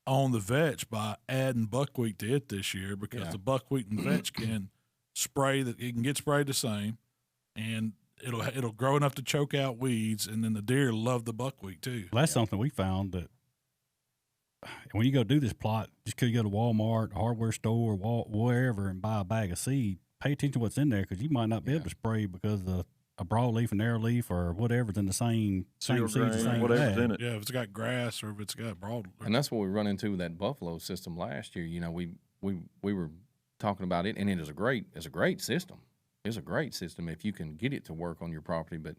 on the Vetch by adding buckwheat to it this year, because the buckwheat and Vetch can spray that it can get sprayed the same, and it'll grow enough to choke out weeds, and then the deer love the buckwheat too. Well, that's something we found, that when you go do this plot, just because you go to Walmart, hardware store, wherever, and buy a bag of seed, pay attention to what's in there because you might not be able to spray because of a broadleaf, a narrowleaf, or whatever's in the same seeds, grain, same whatever's bag. in it. Yeah, if it's got grass or if it's got broad. And that's what we run into with that buffalo system last year. You know, we were talking about it, and it's a great system. It's a great system if you can get it to work on your property. But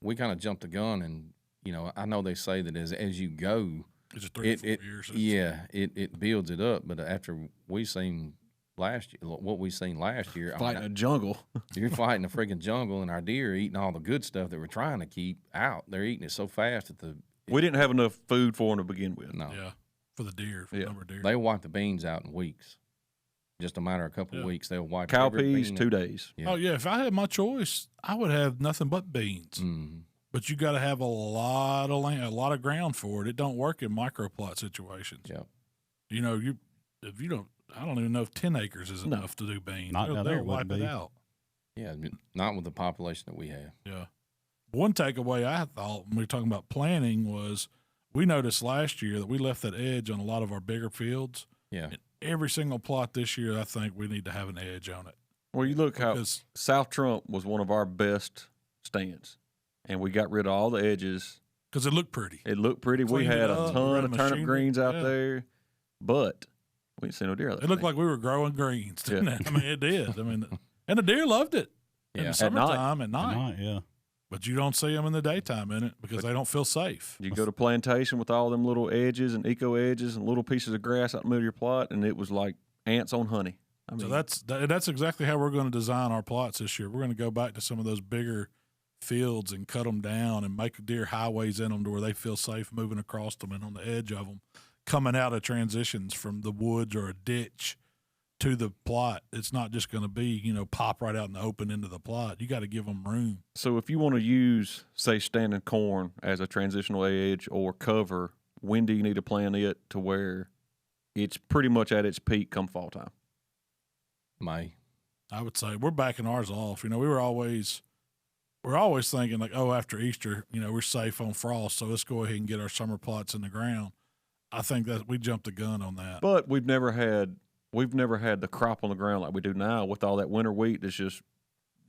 we kind of jumped the gun, and you know, I know they say that as you go, it's just 3 or 4 years. It builds it up. But after we seen last year, what we seen last year, Fighting a jungle. you're fighting a freaking jungle, and our deer are eating all the good stuff that we're trying to keep out. They're eating it so fast that We didn't have enough food for them to begin with. no, Yeah, for the deer, for the number of deer. they wipe the beans out in weeks. Just a matter of a couple of weeks, they'll wipe Cow every peas, bean 2 days. Yeah. Oh yeah, if I had my choice, I would have nothing but beans. Mhm. But you got to have a lot of land, a lot of ground for it. It don't work in microplot situations. Yep. You know, if you don't, I don't even know if 10 acres is No. enough to do beans. Not They'll, down there, they'll it wipe wouldn't it be. out. Yeah, not with the population that we have. Yeah. One takeaway I thought when we were talking about planning was we noticed last year that we left that edge on a lot of our bigger fields. Yeah. And every single plot this year, I think we need to have an edge on it. Well, you look how Because South Trump was one of our best stands, and we got rid of all the edges. it looked pretty. It looked pretty. We Cleaned it had up, a ton ran of a turnip machine, greens out yeah. there, but we didn't see no deer. It looked like we were growing greens, didn't Yeah. it? I mean, it did. I mean, and the deer loved it in Yeah. the At summertime at night. Not, yeah. But you don't see them in the daytime in it because they don't feel safe. You go to plantation with all them little edges and eco edges and little pieces of grass out in the middle of your plot, and it was like ants on honey. I mean, So that's exactly how we're going to design our plots this year. We're going to go back to some of those bigger fields and cut them down and make deer highways in them to where they feel safe moving across them and on the edge of them, coming out of transitions from the woods or a ditch to the plot. It's not just going to be, pop right out in the open into the plot. You got to give them room. so if you want to use, say, standing corn as a transitional edge or cover, when do you need to plan it to where it's pretty much at its peak come fall time? May. I would say we're backing ours off. We're always thinking like, oh, after Easter, we're safe on frost, so let's go ahead and get our summer plots in the ground. I think that we jumped the gun on that. But we've never had the crop on the ground like we do now with all that winter wheat that's just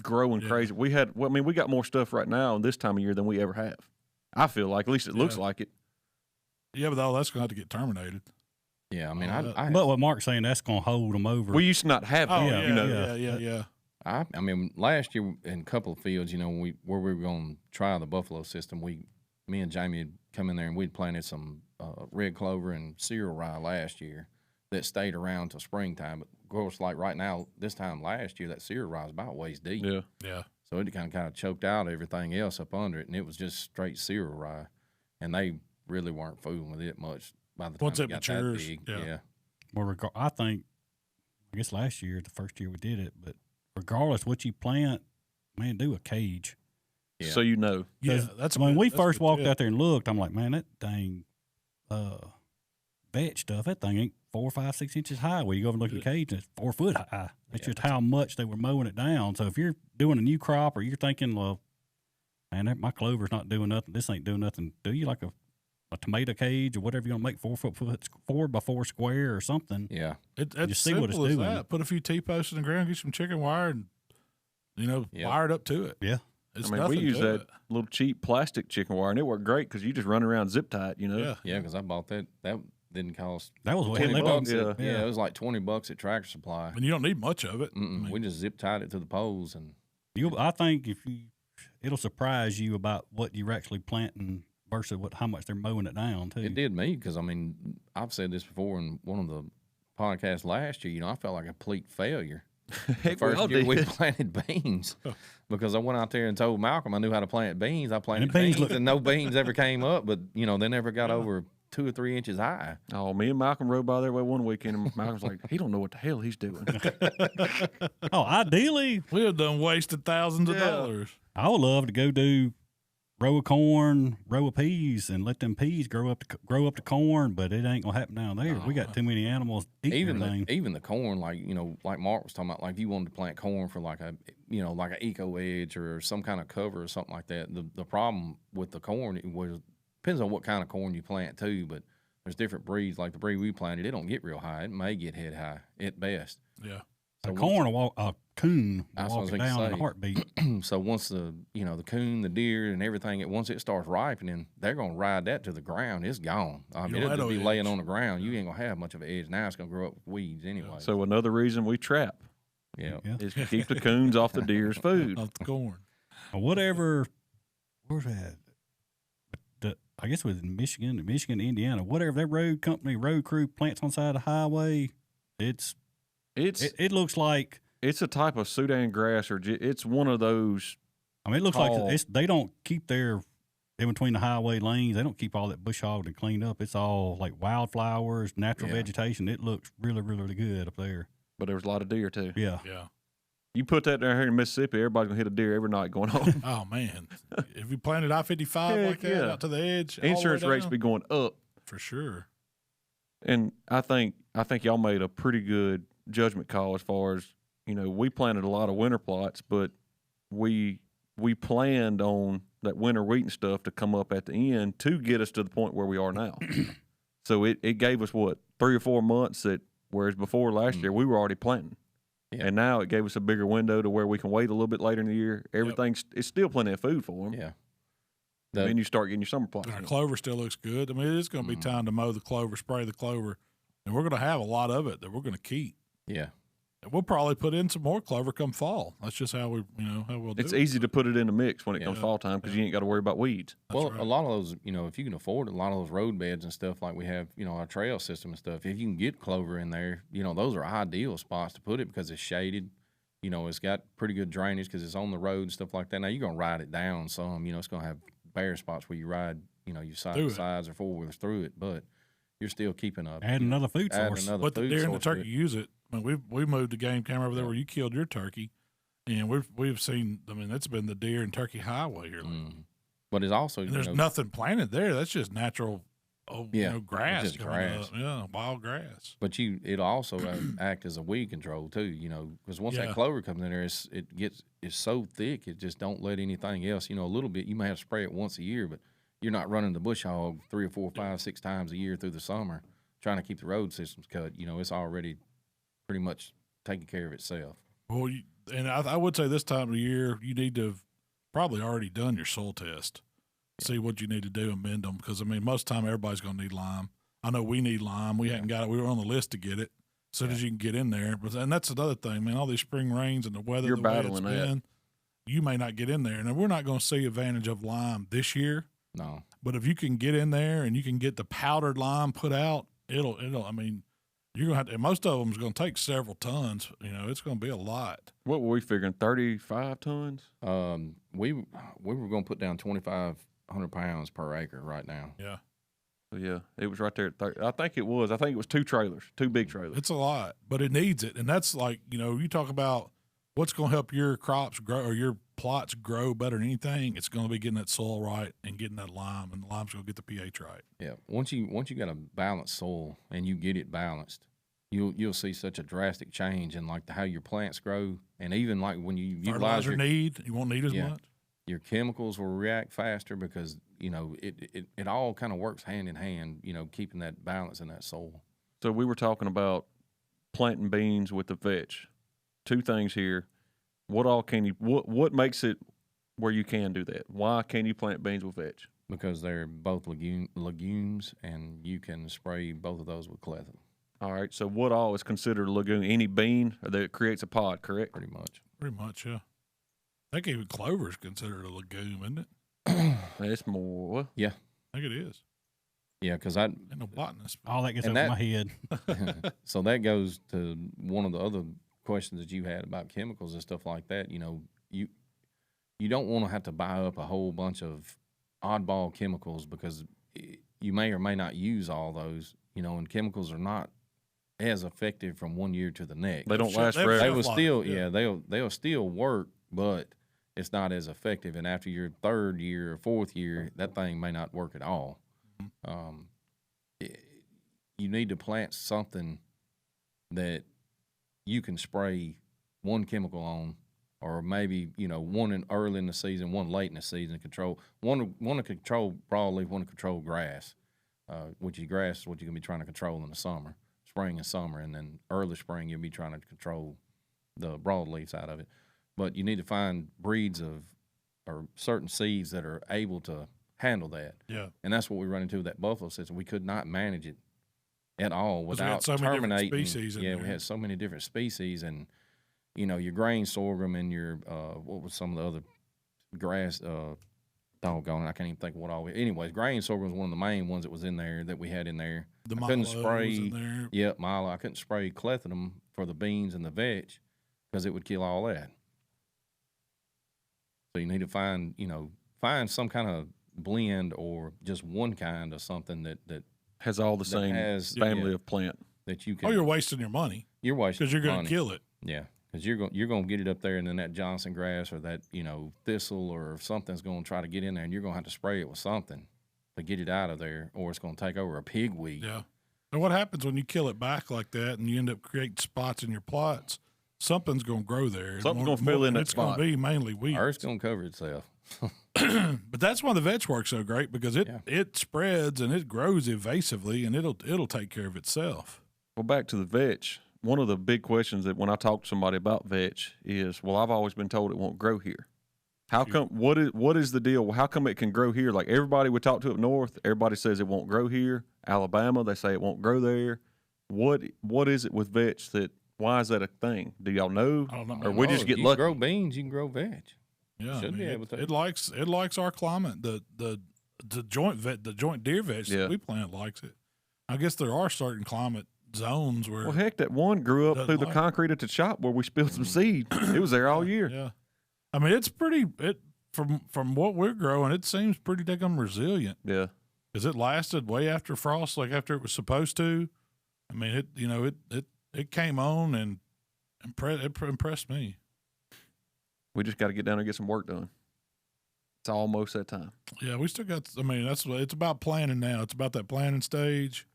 growing Yeah. crazy. We got more stuff right now this time of year than we ever have. I feel like, at least it looks Yeah. like it. Yeah, but all that's going to have to get terminated. Yeah, I mean, But what Mark's saying, that's going to hold them over. We used to not have Oh, that, yeah. I mean, last year in a couple of fields, where we were going to try the buffalo system, me and Jamie had come in there and we'd planted some red clover and cereal rye last year that stayed around till springtime. But of course, like right now, this time last year, that cereal rye is about waist deep. Yeah. Yeah. So it kind of choked out everything else up under it, and it was just straight cereal rye. And they really weren't fooling with it much by the time Once it it got matures, that big. yeah. Well, I guess last year, the first year we did it, but regardless what you plant, man, do a cage. Yeah. So you know. Yeah, that's. When good- we that's first good walked tip. out there and looked, I'm like, man, that dang Vetch stuff, that thing ain't 4, 5, 6 inches high. Well, you go over and look at the cage, and it's 4 foot high. It's just how much they were mowing it down. So if you're doing a new crop or you're thinking, well, man, my clover's not doing nothing. This ain't doing nothing. Do you like a tomato cage or whatever you're gonna make 4 foot 4 by 4 square or something? Yeah. It's Just see what simple it's as doing. that. Put a few T-posts in the ground, get some chicken wire, and Yep. wire it up to it. Yeah. It's We nothing use to that it. little cheap plastic chicken wire, and it worked great because you just run around zip tie it, Yeah. Yeah, because I bought that. That didn't cost That was what $20 left bucks, over. yeah. it was like $20 at Tractor Supply. And you don't need much of it. We just zip tied it to the poles, and I think it'll surprise you about what you're actually planting versus how much they're mowing it down too. it did me because I mean I've said this before in one of the podcasts last year. I felt like a complete failure. Heck, we all First year we did. planted beans because I went out there and told Malcolm I knew how to plant beans. I planted beans beans, and no beans ever came up, but they never got over 2 or 3 inches high. Oh, me and Malcolm rode by there one weekend, and Malcolm's like, he don't know what the hell he's doing. Oh, ideally, We have done wasted thousands of dollars. I would love to go do row of corn, row of peas, and let them peas grow up to corn. But it ain't gonna happen down there. We got too many animals eating everything. Even the corn, like Mark was talking about, like if you wanted to plant corn for like a eco edge or some kind of cover or something like that. The problem with the corn depends on what kind of corn you plant too. But there's different breeds. Like the breed we planted, it don't get real high. It may get head high at best. Yeah. A corn will walk, a coon will That's what I walk was it gonna down in a say. heartbeat. So once the coon, the deer, and everything, once it starts ripening, they're gonna ride that to the ground. It's gone. I mean, You'll it'll have just be no laying edge. on the ground. You ain't gonna have much of an edge. Now it's gonna grow up with weeds anyway. So another reason we trap yeah. Yeah. is to keep the coons off the deer's food. Off the corn. Or whatever, where's that? I guess it was in Michigan, Indiana. Whatever that road crew plants on the side of the highway, It's it looks like. it's a type of Sudan grass, or it's one of those. I mean, it looks tall- like they don't keep their in between the highway lanes. They don't keep all that bush hogged and cleaned up. It's all like wildflowers, natural Yeah. vegetation. It looks really, really, really good up there. But there was a lot of deer too. Yeah. Yeah. You put that down here in Mississippi, everybody's gonna hit a deer every night going home. Oh man, if you planted I-55 Heck like that yeah. out to the edge, all the way Insurance rates down, be going up. for sure. And I think y'all made a pretty good judgment call as far as, we planted a lot of winter plots, but we planned on that winter wheat and stuff to come up at the end to get us to the point where we are now. So it gave us 3 or 4 months whereas before last year we were already planting. Yeah. And now it gave us a bigger window to where we can wait a little bit later in the year. It's still plenty of food for them. Yeah. Then you start getting your summer plots. And our in. clover still looks good. I mean, it is going to be time to mow the clover, spray the clover, and we're going to have a lot of it that we're going to keep. Yeah. And we'll probably put in some more clover come fall. That's just how how we'll do It's it. easy to put it in the mix when it comes Yeah. fall time because you ain't got to worry about weeds. That's Well, right. a lot of those, if you can afford it, a lot of those road beds and stuff like we have, our trail system and stuff, if you can get clover in there, those are ideal spots to put it because it's shaded. It's got pretty good drainage because it's on the road and stuff like that. Now, you're going to ride it down some. It's going to have bare spots where you ride, your Through it. sides or four-wheelers through it, but you're still keeping up. Add another food source. But the deer and the turkey use it. I mean, we moved the game camera over there where you killed your turkey, and we've seen. I mean, that's been the deer and turkey highway here. But it's also, And there's nothing planted there. That's just natural, grass. it's just coming grass. up. Yeah, wild grass. But it'll also act as a weed control too, because once Yeah. that clover comes in there, it's so thick it just don't let anything else. A little bit you may have to spray it once a year, but you're not running the bush hog 3 or 4, 5, 6 times a year through the summer trying to keep the road systems cut. It's already pretty much taking care of itself. Well, and I would say this time of the year you need to have probably already done your soil test. See what you need to do and mend them because most time everybody's going to need lime. I know we need lime. We hadn't got it. We were on the list to get it. As soon as you can get in there, and that's another thing, man. All these spring rains and the weather, You're the way it's battling that. been, you may not get in there. And we're not going to see advantage of lime this year. No. But if you can get in there and you can get the powdered lime put out, it'll. I mean, you're gonna have to. And most of them is going to take several tons. It's going to be a lot. What were we figuring? 35 tons? We were going to put down 2,500 pounds per acre right now. Yeah, So yeah, it was right there at 30. I think it was 2 trailers, 2 big trailers. it's a lot, but it needs it, and that's like you talk about what's going to help your crops grow or your plots grow better than anything. It's going to be getting that soil right and getting that lime, and the lime's going to get the pH right. Yeah. Once you got a balanced soil and you get it balanced, you'll see such a drastic change in like how your plants grow, and even like when you utilize Fertilizer you won't need as Yeah. much. your chemicals will react faster because it all kind of works hand in hand. Keeping that balance in that soil. So we were talking about planting beans with the vetch. 2 things here. What makes it where you can do that? Why can you plant beans with vetch? Because they're both legumes, and you can spray both of those with clethodim, All right. So what all is considered a legume? Any bean that creates a pod, correct? pretty much. Pretty much, yeah. I think even clover is considered a legume, isn't it? It's more. Yeah, I think it is. yeah, because Ain't no botanist. All that gets And over that- my head. so that goes to one of the other questions that you had about chemicals and stuff like that. You don't want to have to buy up a whole bunch of oddball chemicals because you may or may not use all those. And chemicals are not as effective from one year to the next. They don't Sure, last they have forever. They shelf will life, still, yeah. they'll still work, but it's not as effective. And after your 3rd year or 4th year, that thing may not work at all. You need to plant something that you can spray one chemical on, or maybe one early in the season, one late in the season. Control one to control broadleaf, one to control grass. Which is grass is what you're gonna be trying to control in the summer, spring and summer, and then early spring you'll be trying to control the broadleaf side of it. But you need to find breeds of or certain seeds that are able to handle that. Yeah. And that's what we run into with that buffalo system. We could not manage it at all without so many different terminating. species in Yeah, there. we had so many different species, and your grain sorghum and your what was some of the other grass doggone it, I can't even think of what all. Anyways, grain sorghum was one of the main ones that was in there that we had in there. The I couldn't Milo spray. was in there. Yep, Milo. I couldn't spray clethodim for the beans and the vetch because it would kill all that. So you need to find some kind of blend or just one kind of something that Has all the same family of plant. that you can. Oh, you're wasting your money You're wasting because you're going money. to kill it. Yeah, because you're going to get it up there, and then that Johnson grass or that thistle or something's going to try to get in there, and you're going to have to spray it with something to get it out of there, or it's going to take over a pigweed. Yeah. And what happens when you kill it back like that and you end up creating spots in your plots? Something's going to grow there. Something's going to fill in that It's spot. going to be mainly weeds. Earth's going to cover itself. But that's why the vetch works so great because it spreads and it grows evasively and it'll take care of itself. Well, back to the vetch. One of the big questions that when I talk to somebody about vetch is, well, I've always been told it won't grow here. How come? What is the deal? How come it can grow here? Like everybody we talk to up north, everybody says it won't grow here. Alabama, they say it won't grow there. What is it with vetch that? Why is that a thing? Do y'all know? I don't know. Or we just get you lucky? Can grow beans, you can grow veg. Yeah, Should be able to. It likes our climate. The joint deer veg that we plant likes it. I guess there are certain climate zones where. Well, heck, that one grew up through the like concrete at the shop where we spilled some seed. It was there all year. Yeah, I mean it's pretty. From what we're growing, it seems pretty damn resilient. Yeah, because it lasted way after frost, like after it was supposed to. I mean, it came on and it impressed me. we just got to get down there and get some work done. It's almost that time. Yeah, we still got. I mean, that's what it's about planning now. It's about that planning stage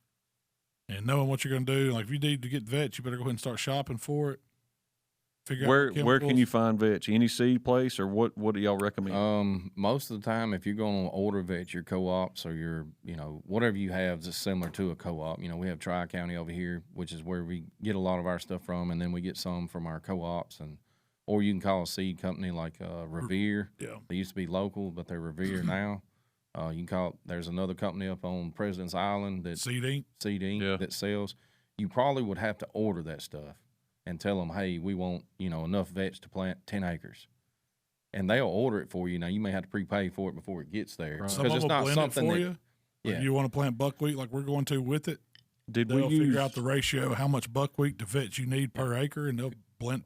and knowing what you're going to do. Like if you need to get vetch, you better go ahead and start shopping for it. Where can you find vetch? Any seed place or what do y'all recommend? Most of the time, if you're going to order vetch, your co-ops or your whatever you have that's similar to a co-op. We have Tri-County over here, which is where we get a lot of our stuff from, and then we get some from our co-ops or you can call a seed company like Revere. Yeah. They used to be local, but they're Revere now. You can call. There's another company up on President's Island that Seed Inc. that sells. You probably would have to order that stuff and tell them, hey, we want enough vetch to plant 10 acres, and they'll order it for you. Now you may have to prepay for it before it gets there Some of it's them not blend something it for that, you. Yeah. If you want to plant buckwheat like we're going to with it, Did they'll we use figure out the ratio how much buckwheat to vetch you need per acre, and they'll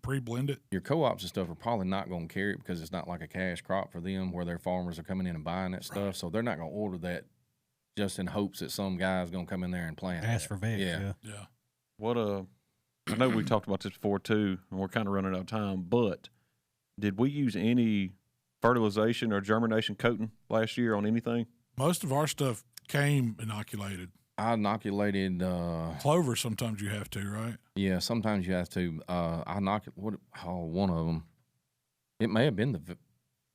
pre-blend it. Your co-ops and stuff are probably not going to carry it because it's not like a cash crop for them where their farmers are coming in and buying that stuff. So they're not going to order that just in hopes that some guy's going to come in there and plant Ask that. for vetch. Yeah. what I know we talked about this before too, and we're kind of running out of time, but did we use any fertilization or germination coating last year on anything? Most of our stuff came inoculated. I inoculated. Clover, sometimes you have to, right? Yeah, sometimes you have to. One of them. It may have been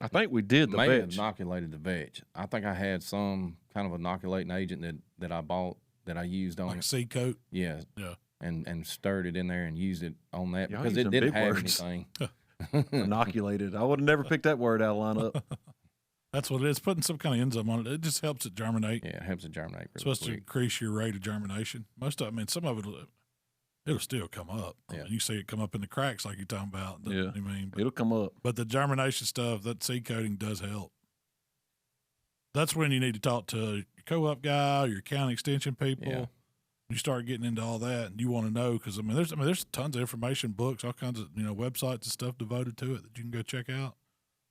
I think we did the may have vetch. inoculated the vetch. I think I had some kind of inoculating agent that I bought that I used on Like a seed coat. Yeah. Yeah. And stirred it in there and used it on that Y'all because using it didn't big have words. anything. Inoculated. I would have never picked that word out of lineup. That's what it is. Putting some kind of enzyme on it. It just helps it germinate. Yeah, it helps it germinate. It's Really supposed to quick. increase your rate of germination. Most of it, I mean, some of it'll still come up. Yeah. You see it come up in the cracks like you're talking about. Yeah. I mean, It'll come up. but the germination stuff, that seed coating does help. That's when you need to talk to your co-op guy, your county extension people. Yeah. You start getting into all that, and you want to know because there's tons of information, books, all kinds of websites and stuff devoted to it that you can go check out.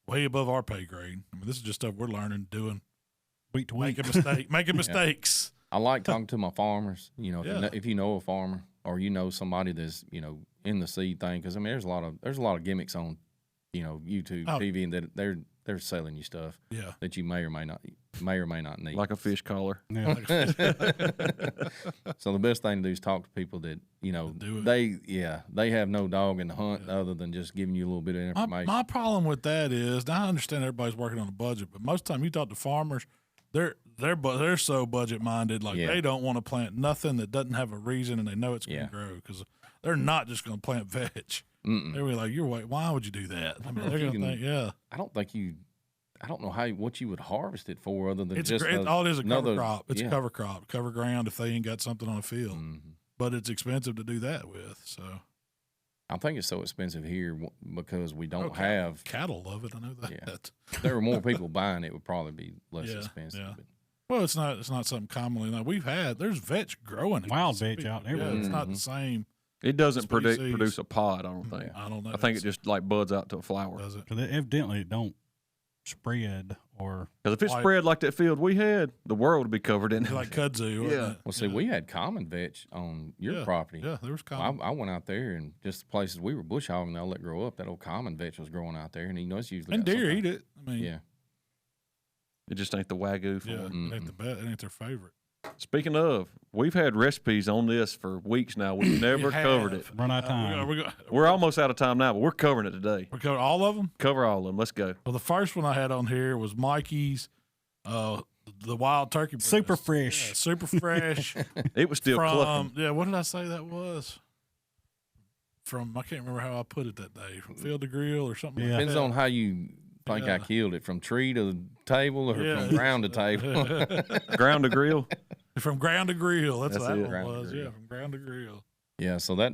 Way above our pay grade. I mean, this is just stuff we're learning, doing, Week to week. making mistakes. I like talking to my farmers. Yeah. If you know a farmer or somebody that's in the seed thing, because I mean there's a lot of gimmicks on YouTube, TV, and that they're selling you stuff Yeah. that you may or may not need. Like a fish collar. Yeah. So the best thing to do is talk to people that do it. they have no dog in the hunt other than just giving you a little bit of information. My problem with that is, now I understand everybody's working on a budget, but most of the time you talk to farmers, they're so budget minded, like Yeah. they don't want to plant nothing that doesn't have a reason and they know it's going to Yeah. grow because they're not just going to plant vetch. They're gonna be like, why would you do that? I mean, they're gonna think, yeah. I don't know what you would harvest it for other than It's just all it is a cover another crop. It's yeah. a cover crop, cover ground if they ain't got something on the field. Mm-hmm. But it's expensive to do that with. So I think it's so expensive here because we don't Okay. have. Cattle love it. I know that. Yeah. If there were more people buying it, would probably be less expensive. Yeah. But Well, it's not something commonly known. There's vetch growing. in Wild Mississippi. vetch out there. Yeah, it's not Mhm. the same. It doesn't Species. produce a pod, I don't think. I don't know. I think it just like buds out to a flower. does it. 'Cause evidently it don't spread or Because if it Like- spread like that field we had, the world would be covered in It's it. like kudzu. Wasn't Yeah. it? well, see, we had common vetch on your Yeah. property. Yeah, there was Well, common. I went out there and just the places we were bush hogging, they'll let grow up. That old common vetch was growing out there, and it's usually And got deer some eat it. I mean, Yeah. It just ain't the wagyu for yeah, them. it ain't the best. It ain't their favorite. Speaking of, we've had recipes on this for weeks now. We've never We covered have. it. run out of time. We're almost out of time now, but we're covering it today. We covered all of them. Cover all of them. Let's go. Well, the first one I had on here was Mikey's, the wild turkey breast. Super fresh. Yeah, super fresh. It was still clucking. Yeah, what did I say that was? From I can't remember how I put it that day. From field to grill or something. Yeah. like Depends that. on how you think I Yeah. killed it, from tree to table or Yeah. from ground to table. Ground to grill. From ground to grill. That's what That's that it. one Ground to was. grill. Yeah, from ground to grill. Yeah, so that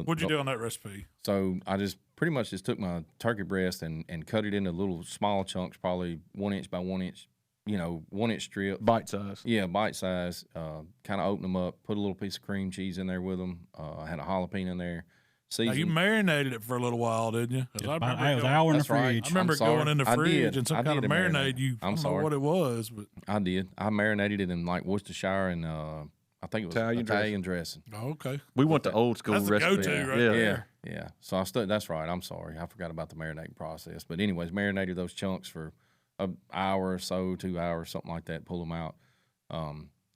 What'd you do on that recipe? So I just pretty much just took my turkey breast and cut it into little small chunks, probably 1 inch by 1 inch, 1 inch strip. Bite size. Yeah, bite size. Kind of open them up, put a little piece of cream cheese in there with them. I had a jalapeno in there. Now, Seasoned. you marinated it for a little while, didn't you? 'Cause I It remember was an going- hour in the That's right. fridge. I remember I'm sorry. going in the I fridge did. and some I kind of did marinate. marinade. You, I I'm don't know sorry. what it was, but I did. I marinated it in like Worcestershire and I think it was Italian Italian dressing. oh, okay. We want the old school That's the recipe. go-to right yeah. there. Yeah. So that's right. I'm sorry. I forgot about the marinating process. But anyways, marinated those chunks for an hour or so, 2 hours, something like that. Pull them out.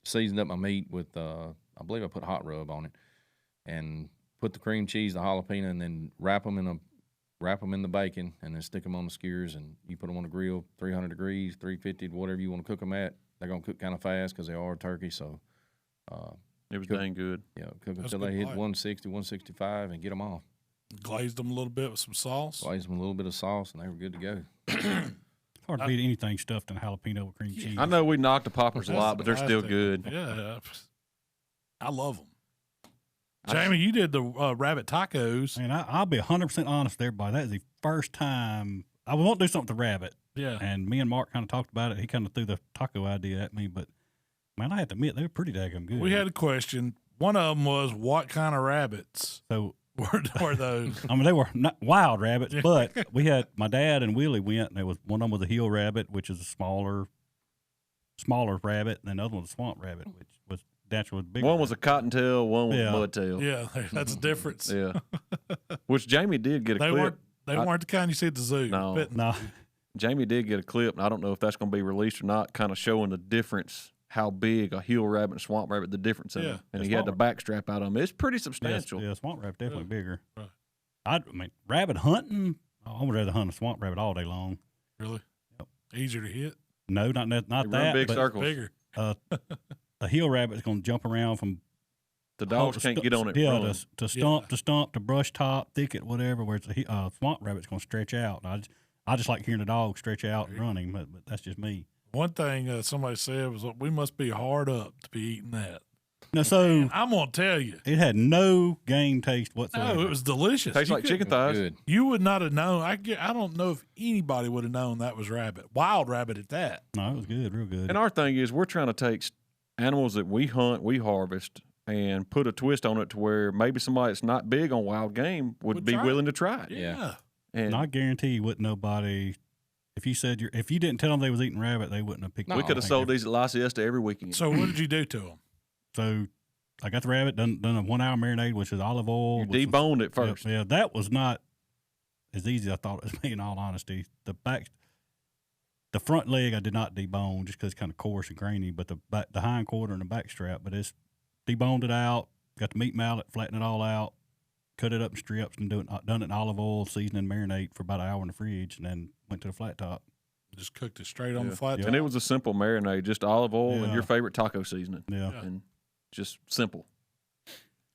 Seasoned up my meat with I believe I put hot rub on it, and put the cream cheese, the jalapeno, and then wrap them in the bacon, and then stick them on the skewers. And you put them on the grill, 300 degrees, 350, whatever you want to cook them at. They're gonna cook kind of fast because they are turkey. So It was Good. dang good. cook That's until good they hit bite. 160, 165, and get them off. Glazed them a little bit with some sauce. Glaze them a little bit of sauce, and they were good to go. It's hard to beat anything stuffed in jalapeno with cream cheese. I know we knocked the poppers a lot, but they're still good. Yeah, I love them. Jamie, you did the rabbit tacos. And I'll be 100% honest with everybody. That is the first time I was want to do something with rabbit. Yeah, And me and Mark kind of talked about it. He kind of threw the taco idea at me, but man, I have to admit they were pretty daggum good. we had a question. One of them was, what kind of rabbits so were those? I mean they were not wild rabbits, but we had my dad and Willie went, and there was one of them was a hill rabbit, which is a smaller rabbit, and then the other one was a swamp rabbit, which was naturally bigger. One was a cottontail, one was Yeah. a mudtail. Yeah, that's a difference. Yeah. Which Jamie did get a They clip. weren't the kind you see at the zoo. No. But no. Jamie did get a clip, and I don't know if that's going to be released or not, kind of showing the difference, how big a hill rabbit and swamp rabbit, the difference in Yeah, them. And the he had the swamp back strap out on him. It's pretty Yeah, substantial. yeah, swamp rabbit definitely bigger. Right. I mean, rabbit hunting. I would rather hunt a swamp rabbit all day long. really, easier to hit, No, not They that. run big but circles. bigger. a hill rabbit's going to jump around from The dogs to can't stu- get on it. Yeah, and run. to stump, to brush top, thicket, whatever. Whereas a swamp rabbit's going to stretch out. I just like hearing the dog stretch out and running, but that's just me. One thing somebody said was, we must be hard up to be eating that. Now, so I'm gonna tell you, it had no game taste whatsoever. no, it was delicious. Tastes You like could- chicken thighs. Good. You would not have known. I don't know if anybody would have known that was rabbit, wild rabbit at that. No, it was good, real good. And our thing is, we're trying to take animals that we hunt, we harvest, and put a twist on it to where maybe somebody that's not big on wild game would be try willing to try it. Yeah. And And I guarantee you, wouldn't nobody. If you said if you didn't tell them they was eating rabbit, they wouldn't have picked. No. we it. could have sold these at La Siesta every weekend. So what did you do to them? So I got the rabbit done a 1 hour marinade, which is olive oil. You with some- deboned it first. Yeah, that was not as easy as I thought it was. In all honesty, the front leg I did not debone just because it's kind of coarse and grainy, but the hind quarter and the back strap. But it's deboned it out, got the meat mallet, flattened it all out, cut it up in strips, and done it in olive oil, season and marinate for about an hour in the fridge, and then went to the flat top. Just cooked it straight on the Yeah. flat top. And it was a simple marinade, just olive oil and Yeah. your favorite taco seasoning. Yeah, Yeah. And just simple.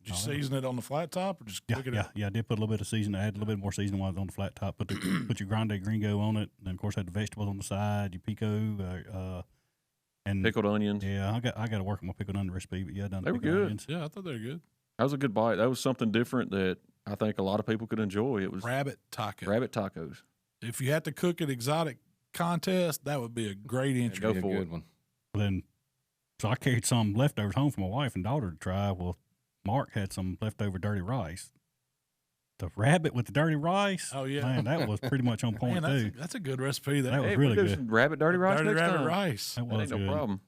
Did you season it on the flat top or just cook it up? Yeah, I did put a little bit of seasoning. I had a little bit more seasoning while I was on the flat top. Put your grande gringo on it. And, of course, had the vegetables on the side, your pico, and Pickled onions. Yeah, I got to work on my pickled onion recipe. But, yeah, I done They were pickled good. onions. Yeah, I thought they were good. That was a good bite. That was something different that I think a lot of people could enjoy. It was Rabbit taco. rabbit tacos. If you had to cook an exotic contest, that would be a great entry. Go Be a for good it. one. Then, so I carried some leftovers home for my wife and daughter to try. Well, Mark had some leftover dirty rice. The rabbit with the dirty rice. Oh, yeah. Man, that was pretty much on point, Man, too. that's a good recipe. That was Hey, really we do good. some rabbit dirty rice dirty next rabbit time. rice. That That was ain't no good. problem.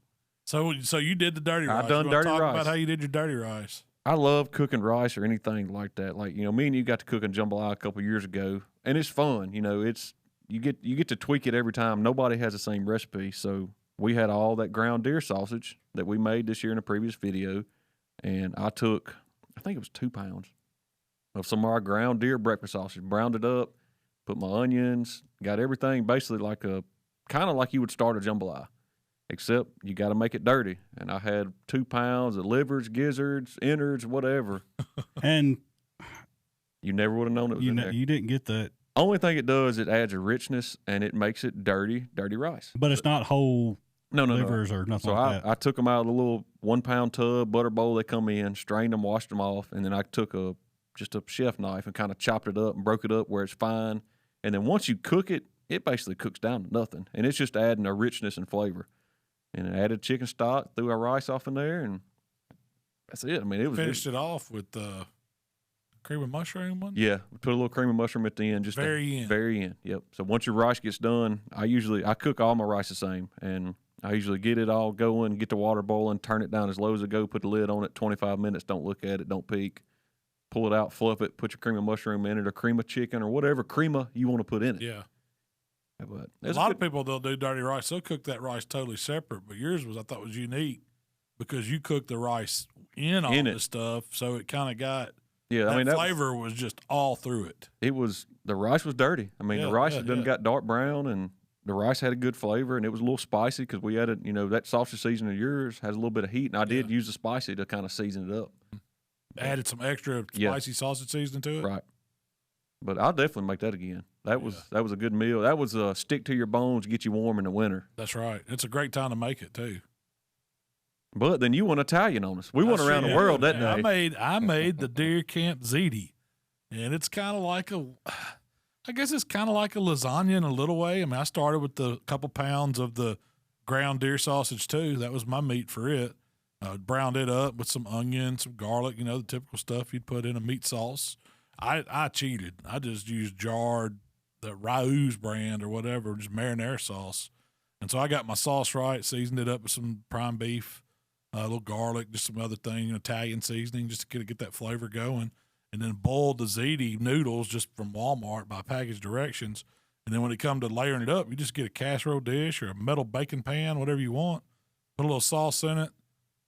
So you did the dirty rice. I done You wanna dirty talk rice. about how you did your dirty rice. I love cooking rice or anything like that. Like, you know, me and you got to cooking jambalaya a couple years ago, and it's fun. You know, it's you get to tweak it every time. Nobody has the same recipe, so we had all that ground deer sausage that we made this year in a previous video, and I took, I think it was 2 pounds of some of our ground deer breakfast sausage, browned it up, put my onions, got everything basically like kind of like you would start a jambalaya. Except you got to make it dirty. And I had 2 pounds of livers, gizzards, innards, whatever. And You never would have known it was in there. you didn't get that, Only thing it does, it adds a richness and it makes it dirty rice. but it's not whole No. livers or nothing So like that. I took them out of the little 1 pound tub, butter bowl they come in, strained them, washed them off, and then I took just a chef knife and kind of chopped it up and broke it up where it's fine. And then once you cook it, it basically cooks down to nothing. And it's just adding a richness and flavor. And I added chicken stock, threw our rice off in there, and that's it. I mean, it was Finished it off with cream of mushroom one. Yeah, we put a little cream of mushroom at the end, just Very end. Very end. Yep. So once your rice gets done, I cook all my rice the same, and I usually get it all going, get the water boiling, turn it down as low as it go, put the lid on it, 25 minutes. Don't look at it, don't peek. Pull it out, fluff it, put your cream of mushroom in it, or cream of chicken, or whatever crema you want to put in it. Yeah. But A lot of people, they'll do dirty rice. They'll cook that rice totally separate. But yours I thought was unique because you cooked the rice in all this stuff. So it kind of got, that flavor was just all through it. The rice was dirty. I mean, the rice got dark brown, and the rice had a good flavor, and it was a little spicy because we added, that sausage seasoning of yours has a little bit of heat, and I did use the spicy to kind of season it up. Added some extra spicy sausage seasoning to it. Right. But I'll definitely make that again. That was a good meal. That was a stick to your bones, get you warm in the winter. That's right. It's a great time to make it too. But then you went Italian on us. We went around the world that day. I made the deer camp ziti, and it's kind of like I guess it's kind of like a lasagna in a little way. I mean, I started with the couple pounds of the ground deer sausage too. That was my meat for it. Browned it up with some onion, some garlic, the typical stuff you'd put in a meat sauce. I cheated. I just used jarred the Raoul's brand or whatever, just marinara sauce. And so I got my sauce right, seasoned it up with some prime beef, a little garlic, just some other thing, Italian seasoning, just to get that flavor going. And then boiled the ziti noodles just from Walmart by package directions. And then when it come to layering it up, you just get a casserole dish or a metal baking pan, whatever you want. Put a little sauce in it.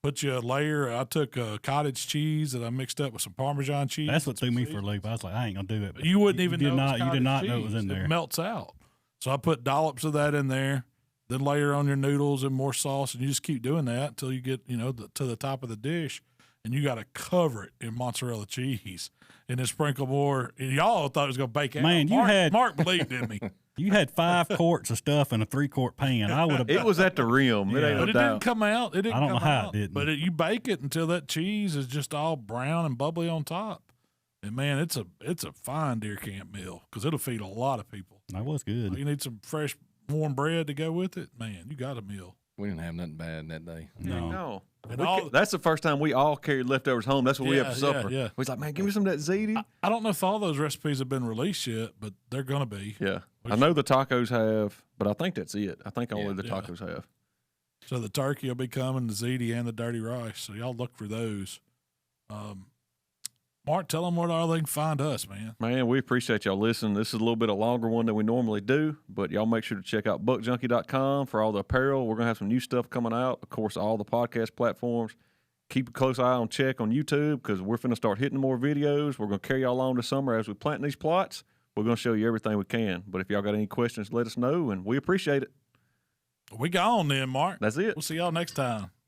Put you a layer. I took cottage cheese that I mixed up with some Parmesan cheese. That's what threw me for a loop. I was like, I ain't gonna do it. But you wouldn't even know. You did not know it was in there. It melts out. So I put dollops of that in there. Then layer on your noodles and more sauce, and you just keep doing that until you get to the top of the dish, and you got to cover it in mozzarella cheese, and then sprinkle more. And y'all thought it was gonna bake out. Man, Mark believed in me. You had 5 quarts of stuff in a 3-quart pan. I would have. It was at the rim. But it didn't come out. It didn't. I don't know how out. it didn't. But you bake it until that cheese is just all brown and bubbly on top. And man, it's a fine deer camp meal because it'll feed a lot of people. That was good. You need some fresh warm bread to go with it. Man, you got a meal. We didn't have nothing bad that day. No. And That's the first time we all carried leftovers home. That's what we had for supper. Yeah. We was like, man, give me some of that ziti. I don't know if all those recipes have been released yet, but they're gonna be. Yeah. I know the tacos have, but I think that's it. I think only the tacos have. So the turkey will be coming, the ziti and the dirty rice. So y'all look for those. Mark, tell them where they can find us, man. Man, we appreciate y'all listening. This is a little bit a longer one than we normally do, but y'all make sure to check out buckjunkie.com for all the apparel. We're going to have some new stuff coming out. Of course, all the podcast platforms. Keep a close eye on check on YouTube because we're going to start hitting more videos. We're going to carry y'all along this summer as we plant these plots. We're going to show you everything we can. But if y'all got any questions, let us know, and we appreciate it. We gone then, Mark. That's it. We'll see y'all next time.